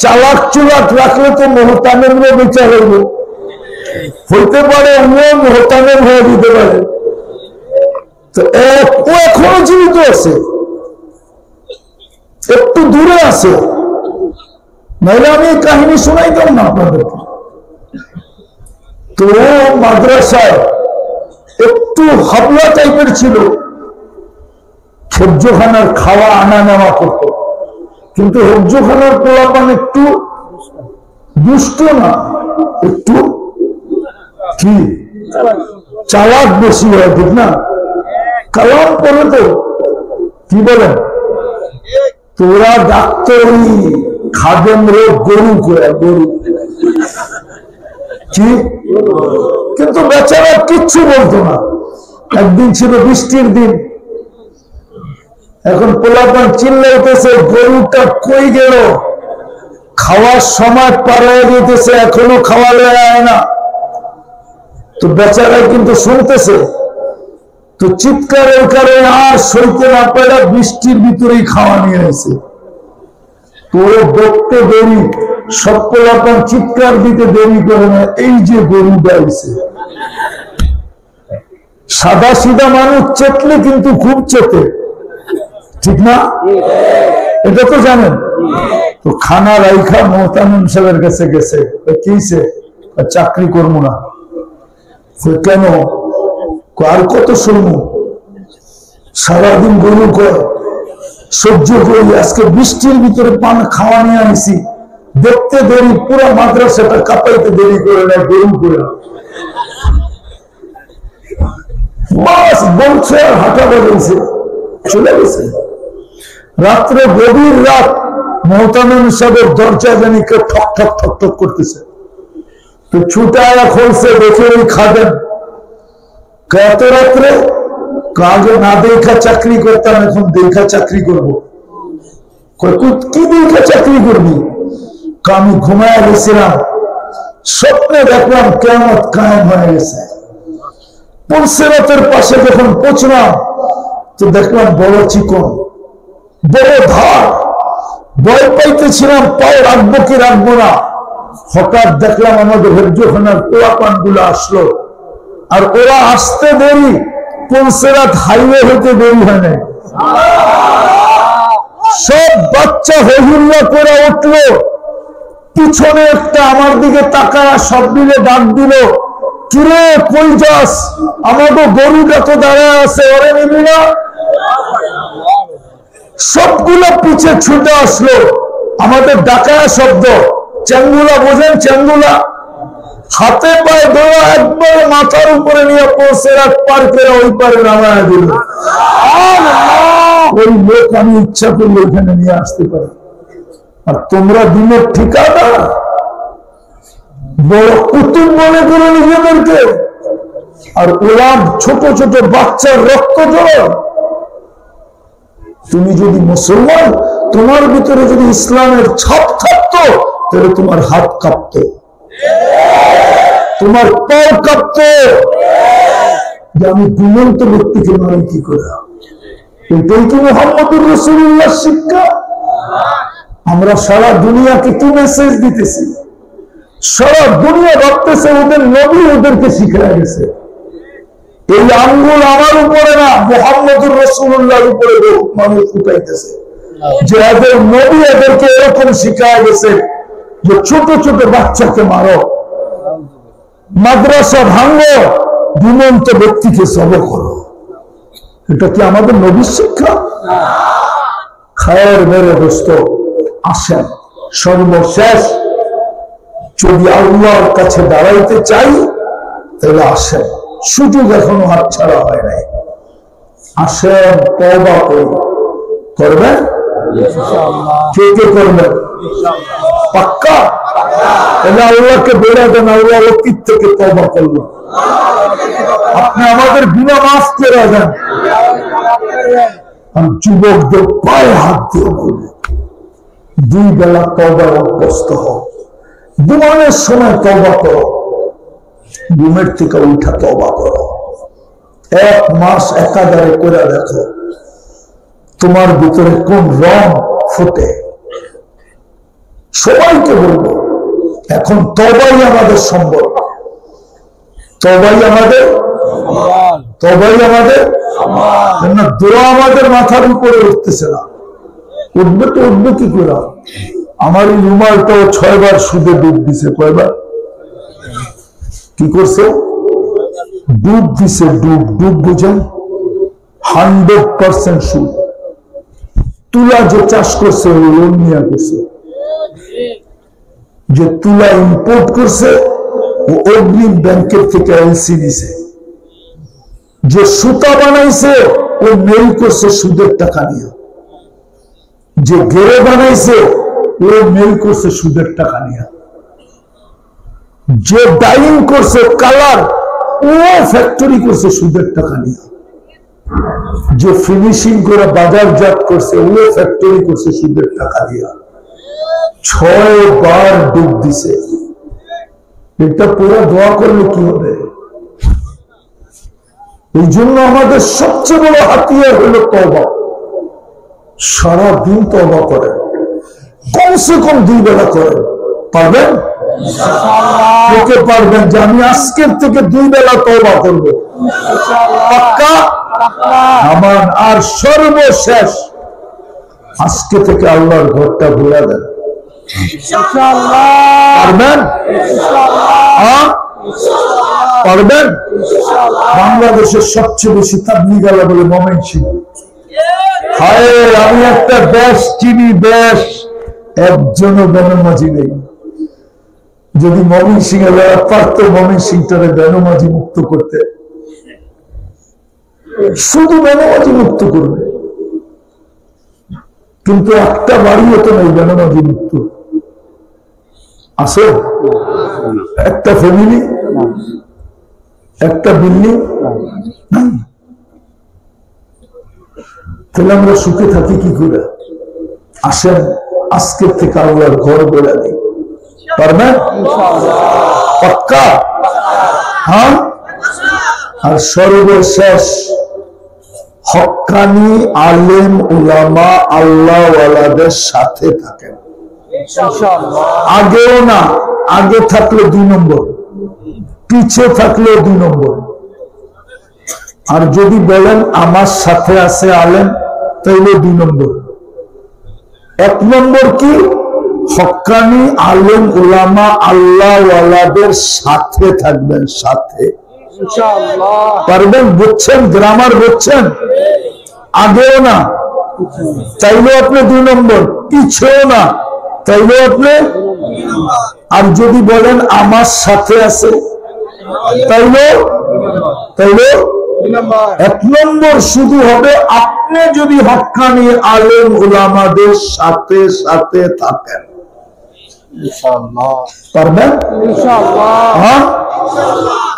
চালাক চুলাক রাখলে তো মোহতামেরও বিচার হইবে, হইতে পারে উনিও মোহতামের হয়ে দিতে পারে। তো ও এখনো জীবিত আছে, একটু দূরে আছে, নাহলে আমি এই কাহিনী শোনাইতাম না আপনাদেরকে। তো মাদ্রাসায় একটু হাবলা টাইপের ছিল, হেফজোখানার খাওয়া আনা নেওয়া করত, কিন্তু হেফজোখানার পোলাপান একটু দুষ্ট না, একটু কি চালাক বেশি হয়, ঠিক না? কালাম পড়ে তো কি বলেন? তোরা ডাক্তার ওই খাদেম রে গরু করে গরু কি, কিন্তু বেচারা কিচ্ছু বলতো না। একদিন ছিল বৃষ্টির দিন, এখন পোলাপান চিল্লাইতেছে গরুটা কই গেল, খাওয়ার সময় পাড়ায় যেতেছে, এখনো খাওয়ালে আয় না। তো বেচারাই কিন্তু শুনতেছে, তো চিৎকারের কারণে আর সইতে না পারে বৃষ্টির ভিতরেই খাওয়া নিয়ে আসে। তোরে দেখতে দেরি, সব পোলাপান চিৎকার দিতে দেরি করে না, এই যে গরুটা আইছে। সাদা সিধা মানুষ চেতলে কিন্তু খুব চেতে, ঠিক না? এটা তো জানেন। তো খানা রাইখা মোহতামিম সাহেবের কাছে গেছে, কিছে চাকরি করবো না। কেন? আর কত শুনবো, সারাদিন গরু কয় সহ্য করি, আজকে বৃষ্টির ভিতরে পান খাওয়া নিয়ে আনিছি, দেখতে দেরি, পুরো মাদ্রাসাটা কাঁপাইতে দেরি করে না গরু করে। বাস বলছে আর হাঁটা বাজাইছে, চলে গেছে। রাত্রে গভীর রাত মোহতামিম সাহেবের দরজা জানি কে ঠক ঠক ঠক ঠক করতেছে। তো ছুটায়া খুলছে, দেখে ওই খাদেম। এত রাত্রে? আগে না দেখা চাকরি করতাম, এখন দেখা চাকরি করবো। কি দেখা চাকরি করবি? আমি ঘুমায় গেছিলাম, স্বপ্নে দেখলাম কিয়ামত কায়েম হয়ে গেছে। পুলসিরাতের পাশে যখন পৌঁছলাম, তো দেখলাম বড় চিকন, বড় ধার। ভয় পাইতেছিলাম, পাও রাখবো কি রাখবো না। হঠাৎ দেখলাম আমাদের হেফজোখানার পোলাপান গুলো আসলো, আর ওরা আসতে দেরি, পুলসিরাত হাইওয়ে হতে দেরি হয় নাই। সব বাচ্চা হইহুল্লা করে উঠলো, পিছনে একটা আমার দিকে তাকায় সব মিলে ডাক দিল, কিরে কই যাস? আমাদের গরুটা তো দাঁড়ায় আছে, ওরে নিবি না? সবগুলো পিছে ছুটে আসলো, আমাদের ডাকায় শব্দ। চেঙ্গুলা বোঝেন? চেঙ্গুলা হাতে পায়ে ধরা একবার মাথার উপরে নিয়ে পুলসিরাত পার করে ওই পারে নামায় দিল। ওই লোক আমি ইচ্ছা করলে এখানে নিয়ে আসতে পারি। আর তোমরা দিনের ঠিকানা বড় কুতুব মনে করে নিজেদেরকে, আর ওরা ছোট ছোট বাচ্চার রক্ত জল। তুমি যদি মুসলমান, তোমার ভিতরে যদি ইসলামের ছাপ থাকতো, তাহলে তোমার হাত কাঁপতো, তোমার পাও কাঁপতো, যে আমি ঘুমন্ত ব্যক্তিকে মারি কি করে। এটাই কি মুহাম্মদুর রাসূলুল্লাহ শিক্ষা? আমরা সারা দুনিয়াকে কি মেসেজ দিতেছি? সারা দুনিয়া ভাবতেছে ওদের নবী ওদেরকে শিখায় গেছে। এই আঙ্গুল আমার উপরে না, মুহাম্মদুর রাসূলুল্লাহর উপরে মানুষ উঠাইতেছে যে এদের নবী এদেরকে এরকম শিখায় গেছে যে ছোট ছোট বাচ্চাকে মারো, মাদ্রাসা ভাঙো, ঘুমন্ত ব্যক্তিকে জবে করো। এটা কি আমাদের নবীর শিক্ষা? খায়ের মেরে দোস্ত, আসেন সর্বশেষ যদি আল্লাহর কাছে দাঁড়াইতে চাই, তাহলে আসেন, সুযোগ এখনো হাত ছাড়া হয় নাই। আসেন, তওবা করি। করবেন? কে কে করবেন? পাক্কা? তাহলে আল্লাহকে বলে দেন, আল্লাহ অতীত থেকে তওবা করবো, আপনি আমাদের গুনাহ মাফ করে দেন। আমি যুবকদের পায়ে হাত দিয়ে বলবো, দুই বেলা তওবার অভ্যস্ত হও। ঘুমানোর সময় তওবা করো, ঘুমের থেকে উঠা তওবা করো। 1 মাস একাধারে করে দেখো তোমার ভিতরে কোন রং ফুটে। সবাইকে বলবো, এখন তওবাই আমাদের সম্বল, তওবাই আমাদের, তওবাই আমাদের। দোয়া আমাদের মাথার উপরে উঠতেছে না। উঠবে তো উঠবে কি করে? আমার এই রুমালটাও 6 বার সুদে ডুব দিছে। কয়বার? কি করছে? ডুব দিছে। ডুব, ডুব বুঝেন? 100% সুদ। তুলা যে চাষ করছে ওই লোন নিয়ে করছে, যে তুলা ইম্পোর্ট করছে ও অগ্রিম ব্যাংকের থেকে এলসি নিছে। যে সুতা বানাইছে ও মেল করছে সুদের টাকা নিয়ে, যে গেরে বানাইছে ও মেল করছে সুদের টাকা নিয়ে, যে ডাইং করছে কালার ও ফ্যাক্টরি করছে সুদের টাকা নিয়ে, যে ফিনিশিং করে বাজারজাত করছে ও ফ্যাক্টরি করছে সুদের টাকা নিয়ে। 6 বার ডুব দিছে। এটা পুরো দোয়া করলে কি হবে? এই জন্য আমাদের সবচেয়ে বড় হাতিয়ার হলো তওবা। সারাদিন তওবা করেন, কমসে কম 2 বেলা করেন। পারবেন? কে পারবেন যে আমি আজকের থেকে 2 বেলা তওবা করবো? পাক্কা? আমার আর সর্বশেষ আজকে থেকে আল্লাহর ঘরটা ঘুরে দেন। পারবেন? পারবেন? বাংলাদেশের সবচেয়ে বেশি তাবলীগ আলা বলে ময়মনসিংহ। হায়, আমি একটা দেশ চিনি, দেশ একজনও বেনামাজি নেই। যদি ময়মনসিংহে যারা পারত ময়মনসিংহটারে বেনামাজি মুক্ত করতে, শুধু বেনামাজি মুক্ত করবে, কিন্তু একটা বাড়িও তো নেই বেনামাজি মুক্ত। আছে একটা ফ্যামিলি, একটা বিল্ডিং, তাহলে আমরা সুখে থাকি কি করে? আসেন আজকের থেকে আল্লাহর ঘর গড়ে নেই। পারবেন? পাক্কা? হ্যাঁ। আর সর্বশেষ হক্কানি আলেম উলামা আল্লাহওয়ালাদের সাথে থাকেন। আগেও না, আগে থাকলে 2 নম্বর, পিছে থাকলেও 2 নম্বর। আর যদি বলেন আমার সাথে আছে আলেম, তাইলে 2 নম্বর। 1 নম্বর কি? হক্কানি আলেম উলামা আল্লাহওয়ালাদের সাথে থাকবেন, সাথে। পারবেন? বুঝছেন? গ্রামার বুঝছেন? আগেও না, তাইলেও আপনি 2 নম্বর, পিছেও না, তাইলেও আপনি। আর যদি বলেন আমার সাথে আছে, তাইলেও 1 নম্বর শুধু হবে আপনি যদি হক্কানি আলেম উলামাদের সাথে সাথে থাকেন। পারবেন? হ্যাঁ।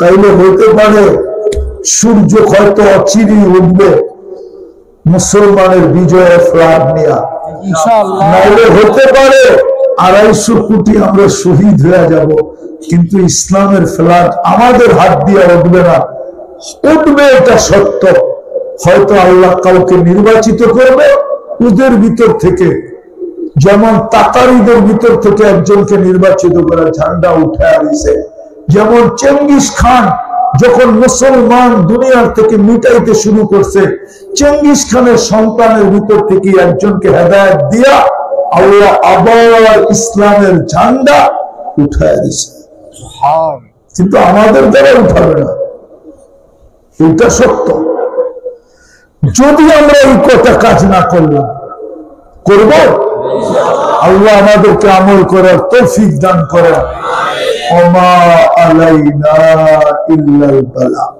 তাইলে হতে পারে সূর্য হয়তো অচিরেই উঠবে মুসলমানের বিজয়ের ফ্ল্যাগ নিয়ে, নাইলে হতে পারে 250 কোটি আমরা শহীদ হয়ে যাব, কিন্তু ইসলামের ফ্ল্যাগ আমাদের হাত দিয়ে উঠবে না। উঠবে, এটা সত্য। হয়তো আল্লাহ কাউকে নির্বাচিত করবে ওদের ভিতর থেকে, যেমন তাতারিদের ভিতর থেকে একজনকে নির্বাচিত করে ঝান্ডা উঠে আসছে। যেমন চেঙ্গিস খান যখন মুসলমান দুনিয়ার থেকে মিটাইতে শুরু করছে, চেঙ্গিস খানের সন্তানের ভিতর থেকে একজনকে হেদায়েত দিয়া আল্লাহ আবার ইসলামের ঝান্ডা উঠায় দিছে। কিন্তু আমাদের দ্বারা উঠাবে না, এটা সত্য। যদি আমরা এই কথা কাজ না করলাম, করব, আল্লাহ আমাদেরকে আমল করার তৌফিক দান করেন। ওমা আলাইনা ইল্লাল বালাগ।